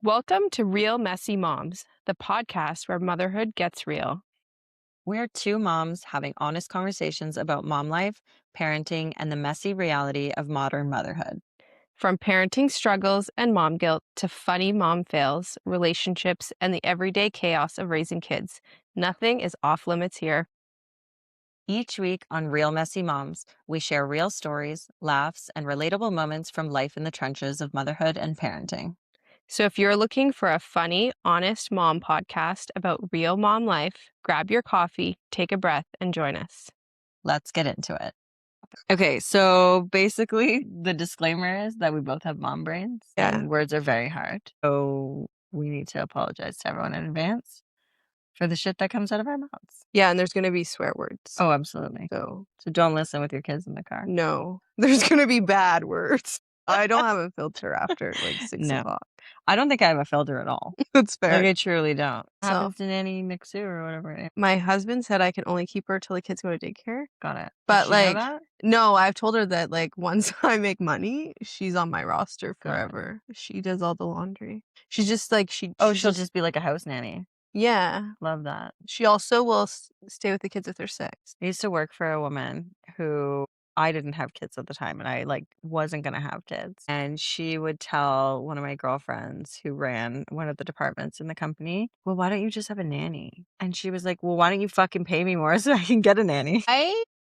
Welcome to Real Messy Moms, the podcast where motherhood gets real. We're two moms having honest conversations about mom life, parenting, and the messy reality of modern motherhood. From parenting struggles and mom guilt to funny mom fails, relationships, and the everyday chaos of raising kids, nothing is off limits here. Each week on Real Messy Moms, we share real stories, laughs, and relatable moments from life in the trenches of motherhood and parenting. So if you're looking for a funny, honest mom podcast about real mom life, grab your coffee, take a breath, and join us. Let's get into it. Okay, so basically, the disclaimer is that we both have mom brains and words are very hard. So we need to apologize to everyone in advance for the shit that comes out of our mouths. Yeah, and there's going to be swear words. Oh, absolutely. So don't listen with your kids in the car. no, there's going to be bad words. I don't have a filter after like 6 No. o'clock. I don't think I have a filter at all. That's fair. Like, I truly don't. So- Happens to Nanny Mixu or whatever it is. My husband said I can only keep her till the kids go to daycare. Got it. But Does she know like, that? no, I've told her that like once I make money, she's on my roster Got it. forever. She does all the laundry. She's just like she'll just be like a house nanny. Yeah. Love that. She also will stay with the kids if they're sick. I used to work for a woman who I didn't have kids at the time, and I like wasn't gonna have kids. And she would tell one of my girlfriends who ran one of the departments in the company, "Well, why don't you just have a nanny?" And she was like, "Well, why don't you fucking pay me more so I can get a nanny?"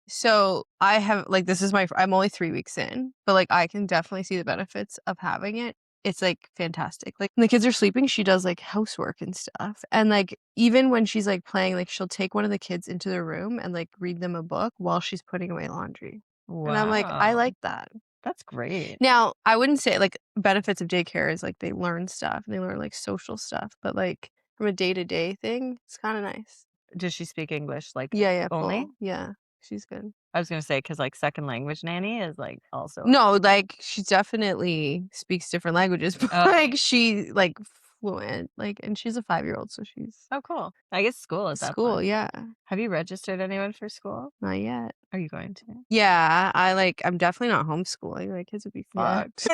So I have like this is I'm only 3 weeks in, but like I can definitely see the benefits of having it. It's like fantastic. Like when the kids are sleeping, she does like housework and stuff. And like even when she's like playing, like she'll take one of the kids into their room and like read them a book while she's putting away laundry. And I'm like, I Wow. like that. That's great. Now, I wouldn't say like benefits of daycare is like they learn stuff and they learn like social stuff, but like from a day-to-day thing, it's kind of nice. Does she speak English like Yeah, only? full. Yeah, she's good. I was gonna say because like second language nanny is like also No, like she definitely speaks different languages, but Oh. like she like fluent, like, and she's a 5-year-old, so she's Oh, cool. I guess school is that school. fun. Yeah, Have you registered anyone for school? not yet. Are you going to? Yeah, I'm definitely not homeschooling. My kids would be Yeah. fucked.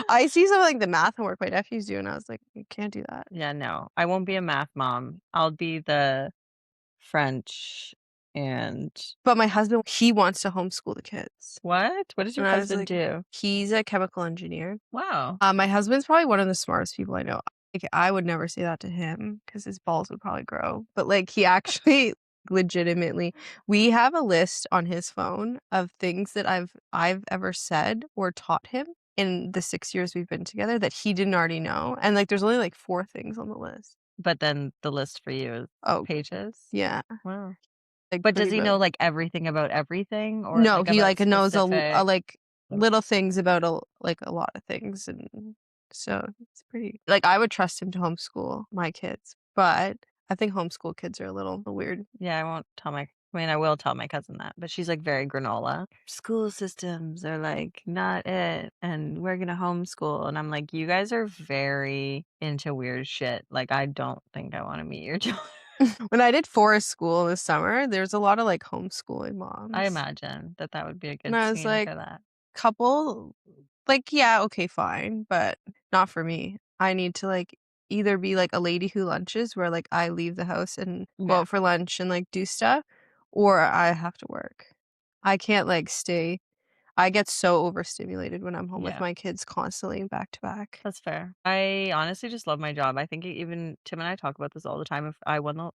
I see some of like the math homework my nephews do, and I was like, you can't do that. Yeah, no. I won't be a math mom. I'll be the French and But my husband, he wants to homeschool the kids. what? What does your And I was husband like, do? he's a chemical engineer. Wow. My husband's probably one of the smartest people I know. Like, I would never say that to him because his balls would probably grow. But like, he actually legitimately, we have a list on his phone of things that I've ever said or taught him in the 6 years we've been together that he didn't already know. And like, there's only like 4 things on the list. But then the list for you is pages? Yeah. Wow. Like, But does he know like everything about everything or No, like he about like knows specific... like little things about a lot of things, and so it's pretty like I would trust him to homeschool my kids, but I think homeschool kids are a little weird. Yeah, I won't tell my I mean, I will tell my cousin that, but she's like very granola. School systems are like not it, and we're gonna homeschool. And I'm like, you guys are very into weird shit. Like, I don't think I want to meet your children. When I did forest school this summer, there's a lot of like homeschooling moms. I imagine that would be a good And I was scene like, for that. couple, like, yeah, okay, fine, but not for me. I need to like either be like a lady who lunches where like I leave the house and go Yeah. out for lunch and like do stuff, or I have to work. I can't like stay. I get so overstimulated when I'm home with Yeah. my kids constantly back to back. That's fair. I honestly just love my job. I think even Tim and I talk about this all the time.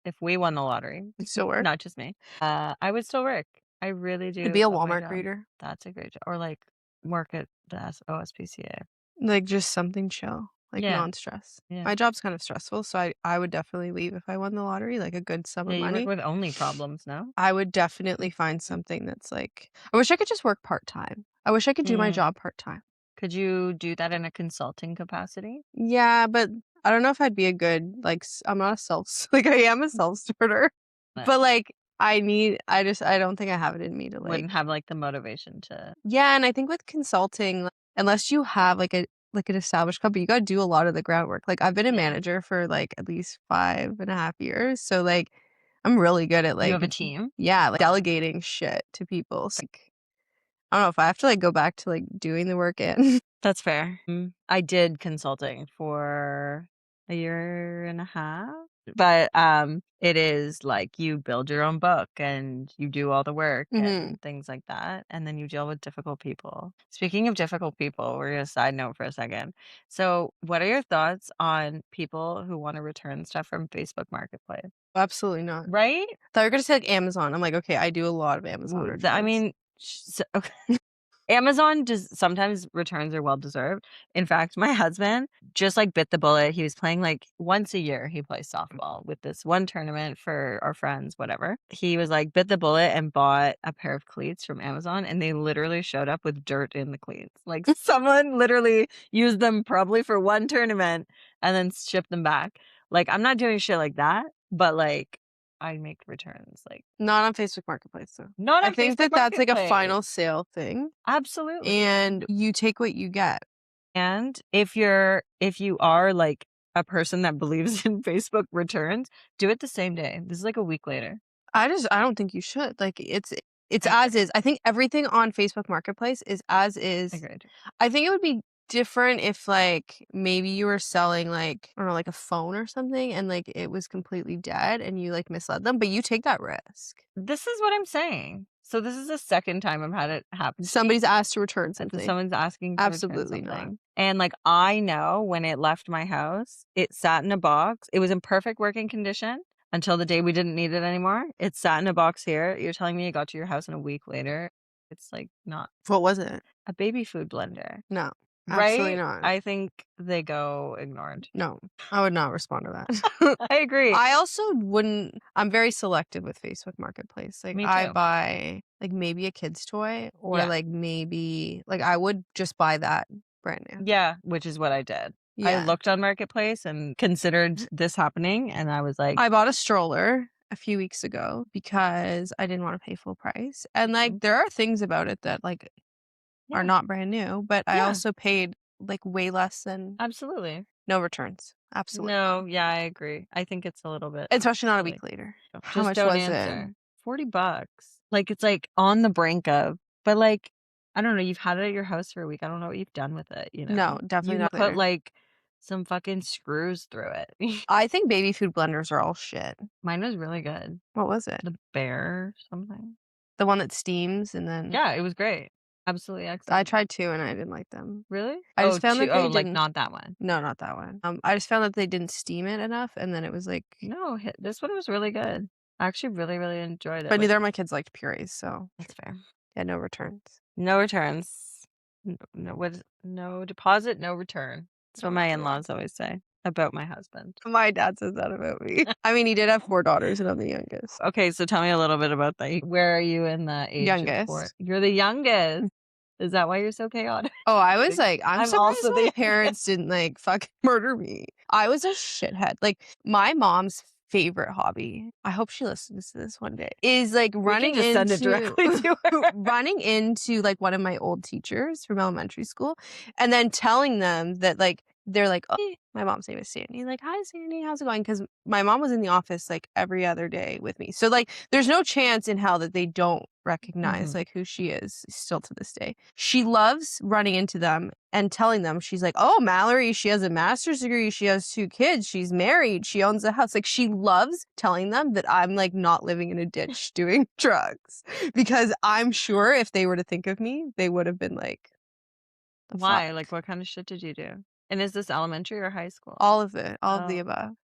If we won the lottery, You still work? not just me, I would still work. I really do. To be a love my Walmart job. greeter. That's a great job. Or like work at the OSPCA. Like just something chill, like Yeah. non-stress. Yeah. My job's kind of stressful, so I would definitely leave if I won the lottery, like a good sum of Yeah, you money. work with only problems, no? I would definitely find something that's like I wish I could just work part-time. I wish I could do my job part-time. Could you do that in a consulting capacity? Yeah, but I don't know if I'd be a good like I'm not a like I am a self-starter. But like I don't think I have it in me to like Wouldn't have like the motivation to... Yeah, and I think with consulting, like, unless you have like an established company, you gotta do a lot of the groundwork. Like I've been a manager for like at least 5.5 years. So like I'm really good at like You have a team? Yeah, like delegating shit to people. So, like I don't know if I have to like go back to like doing the work and That's fair. I did consulting for a year and a half, but, it is like you build your own book and you do all the work Mhm. and things like that, and then you deal with difficult people. Speaking of difficult people, we're gonna side note for a second. So, what are your thoughts on people who wanna return stuff from Facebook Marketplace? Absolutely not. Right? Thought you were gonna say, like, Amazon. I'm like, "Okay, I do a lot of Amazon I returns." mean, Amazon does sometimes returns are well deserved. In fact, my husband just, like, bit the bullet. He was playing, like once a year, he plays softball with this one tournament for our friends, whatever. He was like, bit the bullet and bought a pair of cleats from Amazon, and they literally showed up with dirt in the cleats. Like, someone literally used them probably for one tournament and then shipped them back. Like, I'm not doing shit like that, but, like, I make returns, like, Not on Facebook Marketplace, though. not I on think Facebook that that's, like, a Marketplace. final sale thing, Absolutely. and you take what you get. And if you are, like, a person that believes in Facebook returns, do it the same day. This is, like, a week later. I don't think you should. Like, it's I as is. I think everything on Facebook Marketplace is as is. agreed. I think it would be different if, like, maybe you were selling, like, I don't know, like, a phone or something, and, like, it was completely dead and you, like, misled them, but you take that risk. This is what I'm saying. So this is the second time I've had it happen to me. Somebody's asked to return That something. someone's asking to return Absolutely not. something. And, like, I know when it left my house, it sat in a box. It was in perfect working condition until the day we didn't need it anymore. It sat in a box here. You're telling me it got to your house in a week later. It's, like, not What was it? a baby food blender. No. Absolutely Right? not. I think they go ignored. No. I would not respond to that. I agree. I also wouldn't I'm very selective with Facebook Marketplace. Like, Me I too. buy, like, maybe a kid's toy or, Yeah. like, maybe like, I would just buy that brand new. Yeah, which is what I did. I Yeah. looked on Marketplace and considered this happening, and I was like, I bought a stroller a few weeks ago because I didn't wanna pay full price, and, "Mm, like, there are things about it that, like, are yeah, not brand new, but I yeah, also paid, like, way less than absolutely." no returns. Absolutely No, none. yeah, I agree. I think it's a little bit Especially not a silly. week later. How Just much don't was it? answer. $40. Like, it's, like, on the brink of but, like, I don't know, you've had it at your house for a week. I don't know what you've done with it, you know? No, definitely You not put, later. like, some fucking screws through it. I think baby food blenders are all shit. Mine was really good. What was it? The bear something. The one that steams and then Yeah, it was great. Absolutely I excellent. tried 2 and I didn't like them. Really? I Oh, just found 2 that oh, they like, didn't not that one. no, not that one. I just found that they didn't steam it enough and then it was like No, hi this one was really good. I actually really, really enjoyed it but with neither of my kids liked purees, so that's fair. yeah, no returns. No returns. No deposit, no return. That's what No my return. in-laws always say about my husband. My dad says that about me. I mean, he did have 4 daughters and I'm the youngest. Okay, so tell me a little bit about that. Where are you in the age of 4? Youngest. You're the youngest. Is that why you're so chaotic? Oh, I was Kidding. like, I'm I'm surprised also my the parents didn't, like, fucking murder me. I was a shithead. Like, my mom's favorite hobby, I hope she listens to this one day, is, like, we can just send it directly to her. running into, like, one of my old teachers from elementary school, and then telling them that, like they're like, "Oh" my mom's name is Sandy, like, "Hi, Sandy, how's it going?" Because my mom was in the office, like, every other day with me. So, like, there's no chance in hell that they don't recognize, Mhm. like, who she is still to this day. She loves running into them and telling them, she's like, "Oh, Mallory, she has a master's degree, she has 2 kids, she's married, she owns a house." Like, she loves telling them that I'm, like, not living in a ditch doing drugs because I'm sure if they were to think of me, they would have been like, "The fuck?" Why? Like, what kind of shit did you do? And is this elementary or high school? All of it, all of the Oh, above.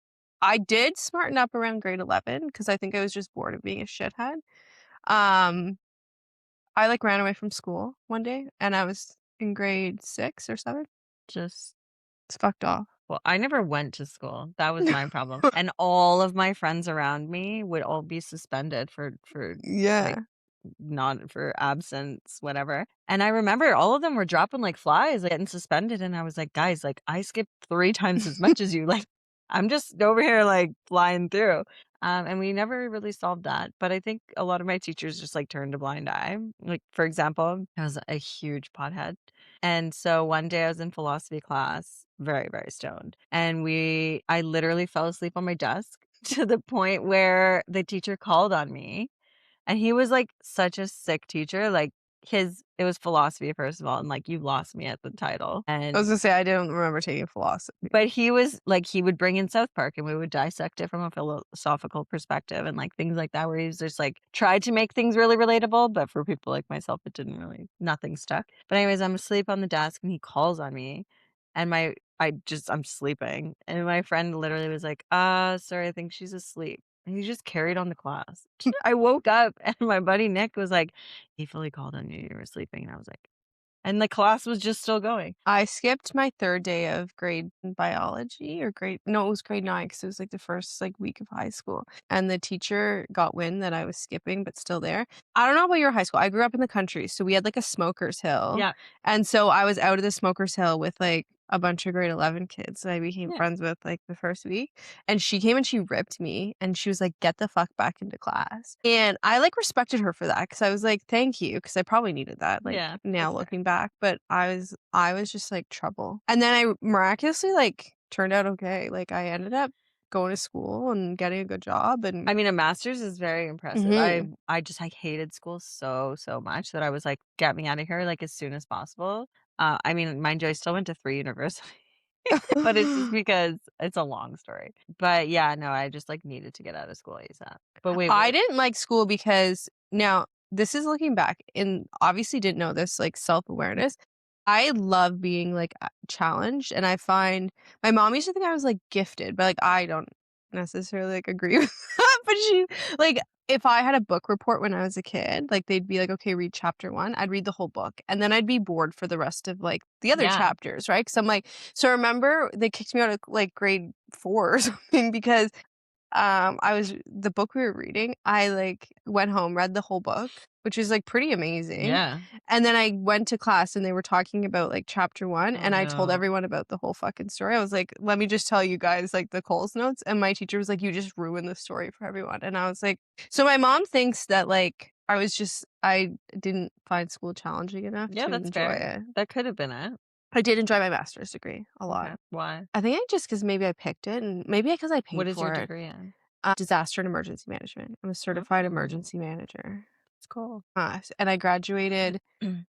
I did smarten up around grade 11 because I think I was just bored of being a shithead. Um, I, like, ran away from school one day, and I was in grade 6 or 7. just It's fucked off. well, I never went to school. That was my problem. And all of my friends around me would all be suspended for like Yeah. not for absence, whatever. And I remember all of them were dropping like flies, like getting suspended. And I was like, guys, like I skipped 3 times as much as you. Like I'm just over here like flying through. And we never really solved that. But I think a lot of my teachers just like turned a blind eye. Like, for example, I was a huge pothead. And so one day I was in philosophy class, very, very stoned. And I literally fell asleep on my desk to the point where the teacher called on me and he was, like, such a sick teacher, like, it was philosophy, first of all, and, like, you lost me at the title, I was and gonna say I didn't remember taking philosophy. but he was like, he would bring in South Park, and we would dissect it from a philosophical perspective and, like, things like that, where he's just, like, tried to make things really relatable, but for people like myself, it didn't really nothing stuck. But anyways, I'm asleep on the desk, and he calls on me, and I'm sleeping, and my friend literally was like, sorry, I think she's asleep." And he just carried on the class. I woke up, and my buddy Nick was like, "He fully called on you, you were sleeping," and I was like and the class was just still going. I skipped my 3rd day of grade biology or grade no, it was grade 9 because it was, like, the first, like, week of high school, and the teacher got wind that I was skipping but still there. I don't know about your high school, I grew up in the country, so we had, like, a smokers hill, Yeah, and so I was out of the smokers hill with, like, a bunch of grade 11 kids that I became yeah. friends with, like, the first week, and she came and she ripped me, and she was like, "Get the fuck back into class." And I, like, respected her for that because I was like, "Thank you," because I probably needed that, like, Yeah, now that's fair. looking back, but I was just, like, trouble. And then I miraculously, like, turned out okay, like, I ended up going to school and getting a good job and I mean, a master's is very impressive. Mhm. I hated school so, so much that I was like, "Get me out of here, like, as soon as possible." I mean, mind you, I still went to 3 universities, but it's just because it's a long story. But yeah, no, I just, like, needed to get out of school ASAP. But wait, I what didn't like school because now this is looking back and obviously didn't know this, like, self-awareness. I love being, like, challenged, and I find my mom used to think I was, like, gifted, but, like, I don't necessarily, like, agree with that, but she like, if I had a book report when I was a kid, like, they'd be like, "Okay, read chapter 1." I'd read the whole book, and then I'd be bored for the rest of, like, the other Yeah, chapters, right? Because 'Cause I'm like so I remember they kicked me out of, like, grade 4 or something because I was the book we were reading, I, like, went home, read the whole book, which is, like, pretty amazing, yeah. and then I went to class and they were talking about, like, chapter 1, Oh, and I told no. everyone about the whole fucking story. I was like, "Let me just tell you guys, like, the Coles Notes," and my teacher was like, "You just ruined the story for everyone," and I was like so my mom thinks that, like, I didn't find school challenging enough Yeah, to that's enjoy fair. it. That could have been it. I did enjoy my master's degree a Okay, lot. why? I think I just because maybe I picked it and maybe because I What paid is your for it. degree in? Disaster and emergency management. I'm a certified Oh, emergency manager. that's cool. And I graduated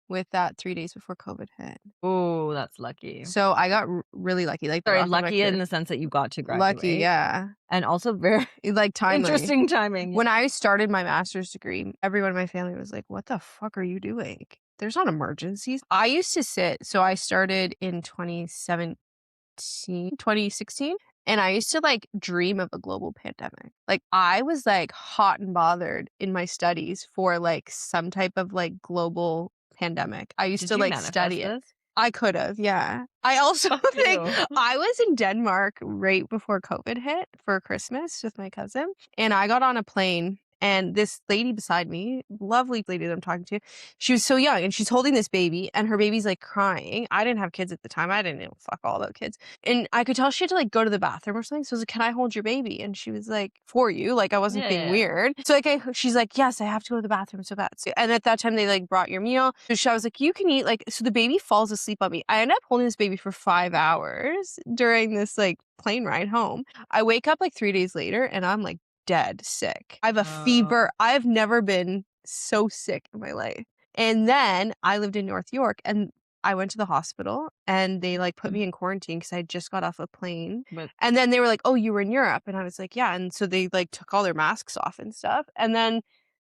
with that 3 days before COVID hit. Oh, that's lucky. So I got really lucky, like, the Sorry, rock of my lucky in career. the sense that you got to Lucky, graduate, yeah. and also very Like, timely. interesting timing, yeah. When I started my master's degree, everyone in my family was like, "What the fuck are you doing? There's not emergencies." I used to sit so I started in 2016, and I used to, like, dream of a global pandemic. Like, I was, like, hot and bothered in my studies for, like, some type of, like, global pandemic. I used Did to, you like, manifest study it. this? I could've, yeah. I also Fuck think you. I was in Denmark right before COVID hit for Christmas with my cousin, and I got on a plane, and this lady beside me, lovely lady that I'm talking to, she was so young, and she's holding this baby, and her baby's, like, crying. I didn't have kids at the time. I didn't know fuck all about kids. And I could tell she had to, like, go to the bathroom or something, so I was like, "Can I hold your baby?" And she was like, "For you?" Like, I wasn't Yeah, being yeah. weird. So, like, she's like, "Yes, I have to go to the bathroom so bad." So and at that time, they, like, brought your meal. So I was like, "You can eat," like so the baby falls asleep on me. I end up holding this baby for 5 hours during this, like, plane ride home. I wake up, like, 3 days later, and I'm, like, dead sick. I have a Oh, fever. I've never been so sick in my life. And then I lived in North York, and I went to the hospital and they, like, put me in quarantine because I just got off a plane. but And then they were like, "Oh, you were in Europe." And I was like, "Yeah." And so they, like, took all their masks off and stuff. And then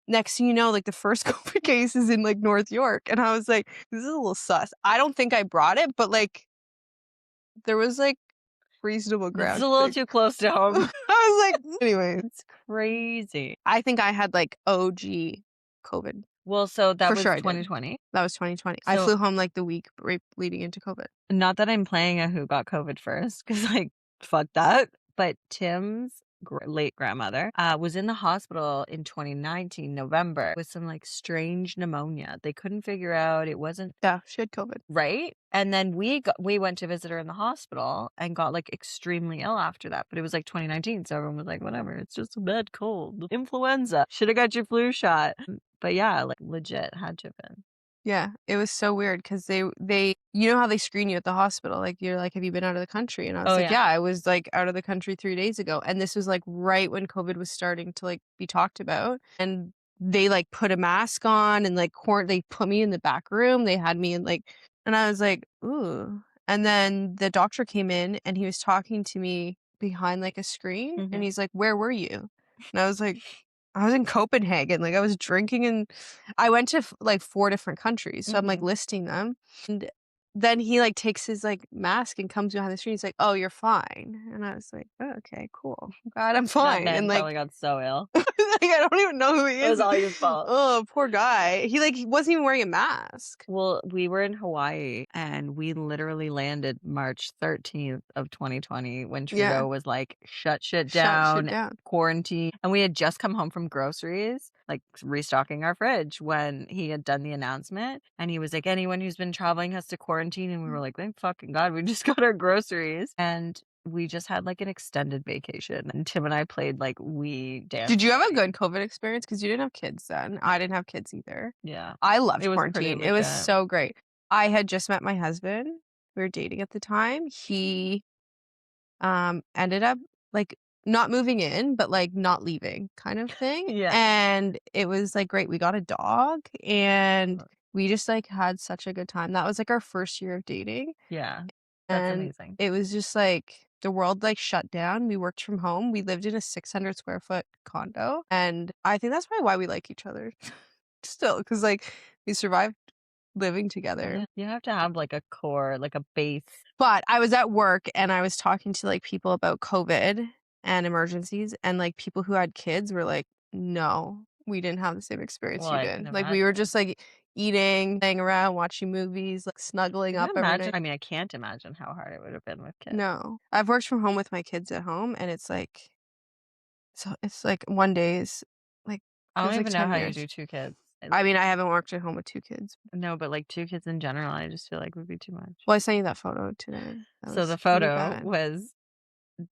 next thing you know, like, the first COVID case is in, like, North York. And I was like, "This is a little sus." I don't think I brought it, but, like, there was, like, reasonable this is ground a to little think. too close to home. I was like, anyways, It's crazy. I think I had, like, OG COVID. Well, so that For sure was I did. 2020. That was 2020. I So, flew home, like, the week right leading into COVID. not that I'm playing a who got COVID first, because like, fuck that, but Tim's late grandmother, was in the hospital in 2019, November, with some, like, strange pneumonia. They couldn't figure out it wasn't Yeah, she had COVID. right? And then we went to visit her in the hospital and got, like, extremely ill after that, but it was, like, 2019, so everyone was like, "Whatever, it's just a bad cold, influenza. Shoulda got your flu shot." But yeah, like, legit had to have been. Yeah, it was so weird because they you know how they screen you at the hospital, like, you're like, "Have you been out of the country?" And I was Oh, like, yeah. "Yeah, I was, like, out of the country 3 days ago." And this was, like, right when COVID was starting to, like, be talked about, and they, like, put a mask on and, like, they put me in the back room, they had me in, like and I was like, "Ooh." And then the doctor came in, and he was talking to me behind, like, a screen, and Mhm. he's like, "Where were you?" And I was like, "I was in Copenhagen," like, I was drinking and I went to like, 4 different countries, so I'm, like, Mhm. listing them, and then he, like, takes his, like, mask and comes behind the screen, he's like, "Oh, you're fine." And I was like, "Oh, okay, cool. Glad I'm That fine," and, man like probably got so ill. like, I don't even know who he It was is. all your fault. Oh, poor guy. He wasn't even wearing a mask. Well, we were in Hawaii, and we literally landed March 13th of 2020 when Yeah, Trudeau was like, "Shut shit shut shit down, down. quarantine," and we had just come home from groceries, like, restocking our fridge when he had done the announcement, and he was like, "Anyone who's been traveling has to quarantine," and we were like, "Thank fucking God, we just got our groceries," and we just had, like, an extended vacation, and Tim and I played, like, Wii Dance Did you have a Party. good COVID experience? Because you didn't have kids then. I didn't have kids either. Yeah. I It loved was pretty quarantine. It was legit. so great. I had just met my husband. We were dating at the time. He ended up, like, not moving in, but, like, not leaving kind of thing, Yeah. and it was, like, great. We got a dog, and we just, like, had such a good time. That was, like, our first year of dating, Yeah. That's and amazing. it was just, like, the world, like, shut down. We worked from home. We lived in a 600 square foot condo, and I think that's probably why we like each other still, because like, we survived living together. Yeah, you have to have, like, a core, like, a base. But I was at work and I was talking to, like, people about COVID and emergencies, and, like, people who had kids were like, "No, we didn't have the same experience Well, you I can did." Like, we were just, imagine. like, eating, playing around, watching movies, like, snuggling Can you up every imagine? night. I mean, I can't imagine how hard it would have been with kids. No. I've worked from home with my kids at home, and it's like one day is, like, I don't feels like even know 10 how you do years. 2 kids. I mean, I haven't worked at home with 2 kids. No, but, like, 2 kids in general, I just feel like would be too much. Well, I sent you that photo today. That So was the pretty photo bad. was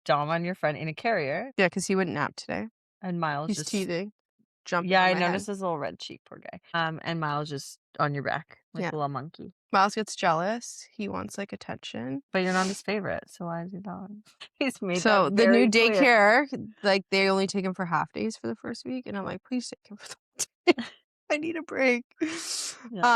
Dom on your front in a carrier, Yeah, because he wouldn't nap today. and Miles He's just teething, jumping yeah, on I my head. noticed his little red cheek, poor guy. And Miles just on your back like Yeah. a little monkey. Miles gets jealous. He wants, like, attention. But you're not his favorite, so why is he not? He's made that So, the new very clear. daycare, like, they only take him for half days for the first week, and I'm like, "Please take him for the whole day. I need a break." Yeah.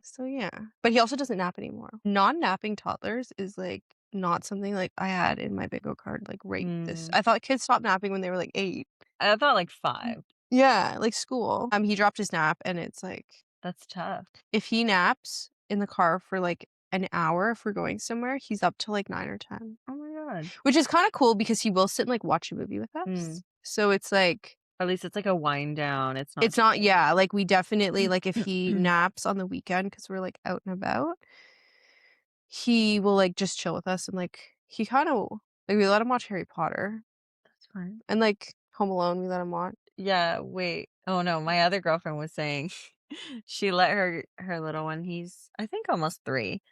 So yeah. But he also doesn't nap anymore. Non-napping toddlers is, like, not something, like, I had in my bingo card, like, right this Mm. I thought kids stopped napping when they were, like, 8. I thought like 5. Yeah, like school. He dropped his nap, and it's like, That's tough. if he naps in the car for, like, an hour if we're going somewhere, he's up to, like, 9 or 10. Oh my god. Which is kinda cool because he will sit and, like, watch a movie with Mm. us. So it's like At least it's like a wind down, it's not it's too not late. yeah, like, we definitely like, if he naps on the weekend because 'cause we're, like, out and about, he will, like, just chill with us and, like, he kinda like, we let him watch Harry Potter That's fine. and, like, Home Alone, we let him watch. Yeah, wait. Oh, no, my other girlfriend was saying she let her little one, he's I think almost 3,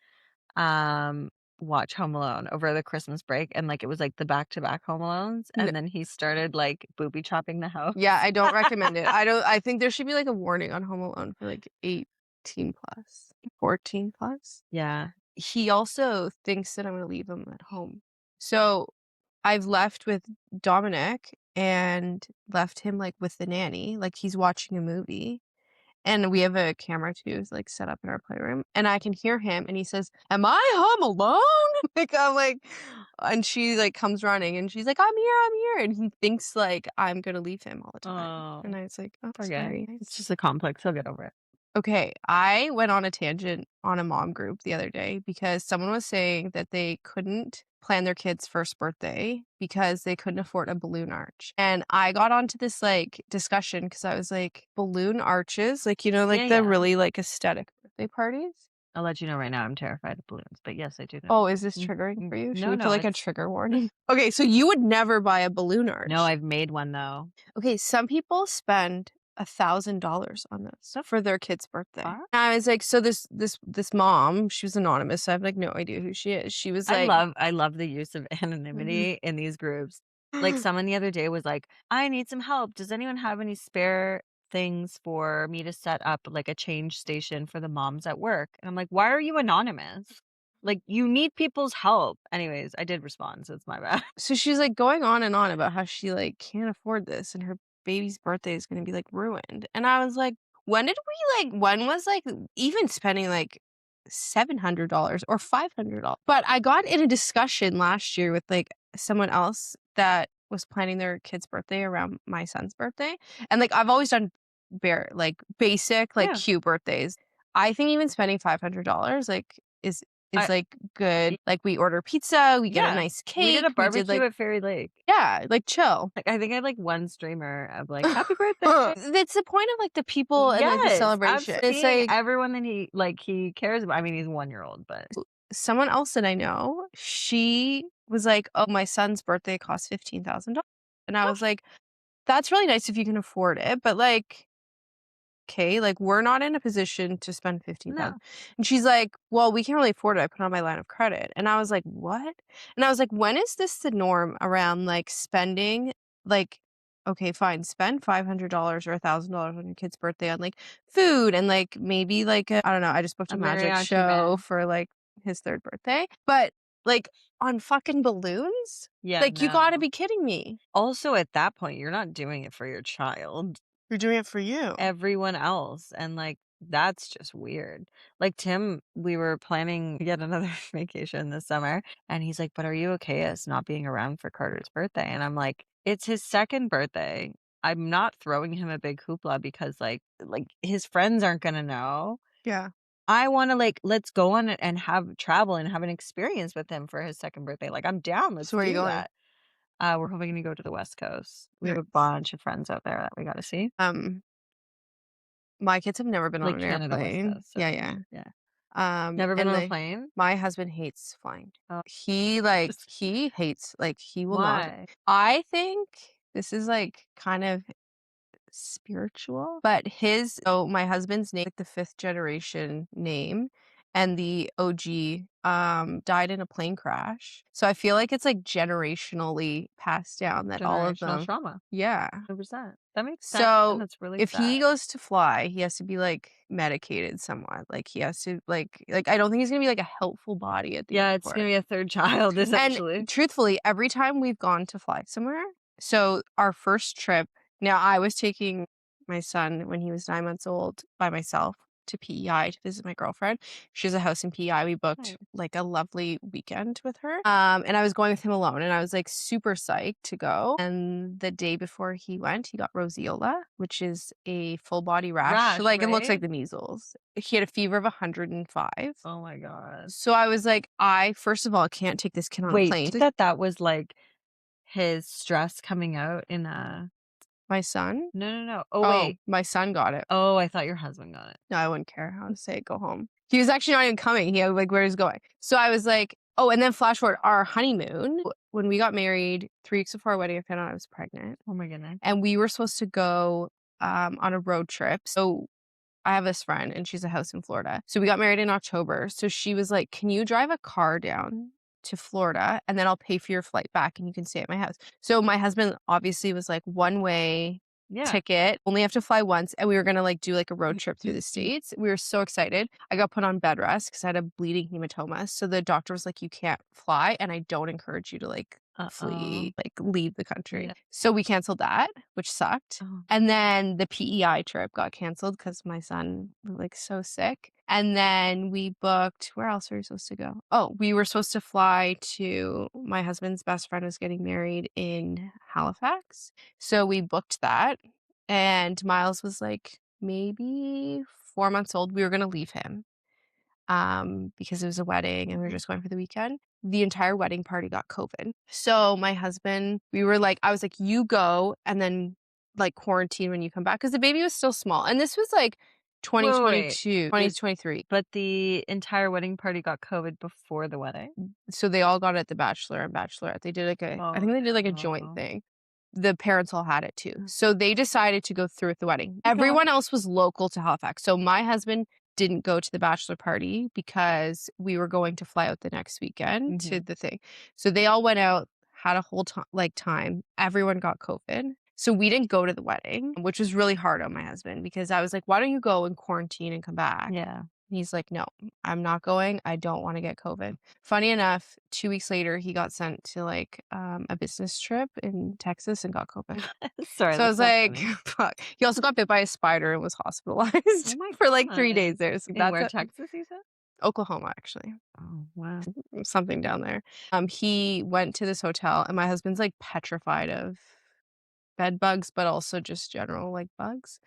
um, watch Home Alone over the Christmas break, and, like, it was, like, the back-to-back Home Alones, N and then he started, like, booby chopping the house. Yeah, I don't recommend it. I think there should be, like, a warning on Home Alone for, like, 18 plus, 14 plus. Yeah. He also thinks that I'm gonna leave him at home. So, I've left with Dominic and left him, like, with the nanny, like, he's watching a movie, and we have a camera too, like, set up in our playroom, and I can hear him, and he says, "Am I home alone?" Like, I'm like and she, like, comes running, and she's like, I'm here," and he thinks, like, I'm gonna leave him all the time, and Oh, I was like, "Oh, poor guy. sorry." It's just a complex, he'll get over it. Okay, I went on a tangent on a mom group the other day because someone was saying that they couldn't plan their kid's first birthday because they couldn't afford a balloon arch. And I got onto this like discussion because I was like, balloon arches, like, like Yeah, the yeah. really like aesthetic birthday parties? I'll let you know right now, I'm terrified of balloons, but yes, I do know. Oh, is this Mm, triggering mm. for you? Should No, we put no, like a it's trigger warning? Okay, so you would never buy a balloon no, arch. I've made one though. Okay, some people spend $1,000 on this The for their kid's birthday. fuck? And I was like, so this mom, she was anonymous, so I have like no idea who she is. She was like I love the use of anonymity in these groups. Like, someone the other day was like, "I need some help. Does anyone have any spare things for me to set up, like, a change station for the moms at work?" And I'm like, "Why are you anonymous? Like, you need people's help." Anyways, I did respond, so it's my bad. so she's like going on and on about how she like can't afford this and her baby's birthday is gonna be, like, ruined." And I was like, when was, like, even spending, like, $700 or $500?" But I got in a discussion last year with, like, someone else that was planning their kid's birthday around my son's birthday, and, like, I've always done basic, like, Yeah. cute birthdays. I think even spending $500, like, is, I like, good. Like, we order pizza, we get a Yeah. nice We did a cake, we did, barbecue like at Fairy Lake. yeah, like, chill. Like, I think I had, like, one streamer of, like, "Happy birthday." It's the point of, like, the people and, like, the Yes, celebration. It's seeing like everyone that he cares about. I mean, he's 1-year-old, but someone else that I know, she was like, "Oh, my son's birthday costs $15,000." And I oh, was like, "That's really nice if you can afford it, but, like, okay, like, we're not in a position to spend 15,000." no. And she's like, "Well, we can't really afford it. I put it on my line of credit." And I was like, "What?" And I was like, "When is this the norm around, like, spending, like, okay, fine, spend $500 or $1,000 on your kid's birthday on, like, food and, like, maybe, like, I don't know, I just booked A a magic mariachi show band. for, like, his 3rd birthday, but, like, on fucking balloons? Yeah, Like, you gotta no. be kidding me. Also, at that point, you're not doing it for your child, You're doing it for you." everyone else, and, like, that's just weird. Like, Tim, we were planning yet another vacation this summer, and he's like, "But are you okay us not being around for Carter's birthday?" And I'm like, "It's his 2nd birthday. I'm not throwing him a big hoopla because, like, his friends aren't gonna know. Yeah. I wanna, like, let's go on it and have travel and have an experience with him for his 2nd birthday, like, I'm down, let's So where are you do going? that." We're hoping to go to the West Coast. We have a Nice. bunch of friends out there that we gotta see. Um My kids have never been on Like an Canada West airplane. Coast, Yeah, okay, yeah. yeah. Never been And on a plane? my husband hates flying. Oh, just He hates, like, he will not why? I think this is, like, kind of spiritual, but my husband's name, like, the 5th generation name, and the OG, died in a plane crash. So I feel like it's, like, generationally passed down that all of Generational them trauma, yeah. 100%. That makes sense, and So, it's really if sad. he goes to fly, he has to be, like, medicated somewhat, like, he has to, I don't think he's gonna be, like, a helpful body at the Yeah, it's airport. gonna be a 3rd child, And essentially. truthfully, every time we've gone to fly somewhere so our first trip now I was taking my son when he was 9 months old by myself to PEI to visit my girlfriend. She has a house in PEI. We booked, Nice. like, a lovely weekend with her, and I was going with him alone, and I was, like, super psyched to go, and the day before he went, he got roseola, which is a full body rash, Rash, like, it looks right? like the measles. He had a fever of 105. Oh my god. So I was like, I first of all can't take this kid on a Wait, plane. that was, like, his stress coming out in a My son? no, no, no. Oh, Oh, wait. my son got it. Oh, I thought your husband got it. No, I wouldn't care. I would say, "Go home." He was actually not even coming. He had, like, where he's going. So I was like oh, and then flash forward, our honeymoon, when we got married, 3 weeks before our wedding, I found out I was pregnant, Oh my goodness. and we were supposed to go, on a road trip. So I have this friend and she's a house in Florida. So we got married in October. So she was like, "Can you drive a car down to Florida and then I'll pay for your flight back and you can stay at my house?" So my husband obviously was like one way Yeah. ticket, only have to fly once, and we were gonna like do like a road trip through the states. We were so excited. I got put on bed rest because I had a bleeding hematoma. So the doctor was like, "You can't fly, and I don't encourage you to like Uh-oh. leave the country." Yeah. So we canceled that, which sucked. Oh. And then the PEI trip got canceled because my son was, like, so sick. And then we booked where else were we supposed to go? Oh, we were supposed to fly to my husband's best friend was getting married in Halifax. So we booked that, and Miles was, like, maybe 4 months old. We were gonna leave him, because it was a wedding and we were Mhm. just going for the weekend. The entire wedding party got COVID. So my husband, I was like, "You go and then, like, quarantine when you come back because the baby was still small, and this was, like, Wait, wait, wait. 2022, Did 2023. but the entire wedding party got COVID before the wedding? So they all got it at the bachelor and bachelorette. They did, like, I Oh, think they did, like, a joint no. thing. The parents all had it too. So they decided to go through with the wedding. My god. Everyone else was local to Halifax. So my husband didn't go to the bachelor party because we were going to fly out the next weekend to Mhm. the thing. So they all went out, had a whole time. Everyone got COVID. So we didn't go to the wedding, which was really hard on my husband because I was like, "Why don't you go and quarantine and come back?" Yeah. He's like, "No, I'm not going. I don't wanna get COVID." Funny enough, 2 weeks later, he got sent to, like, a business trip in Texas and got COVID. Sorry, So I that's was so like, funny. "Fuck." He also got bit by a spider and was Oh hospitalized my for, like, 3 god. days there, so In that's where, a Texas, you said? Oklahoma, actually. Oh, wow. Something down there. He went to this hotel, and my husband's, like, petrified of bed bugs, but also just general, like, bugs,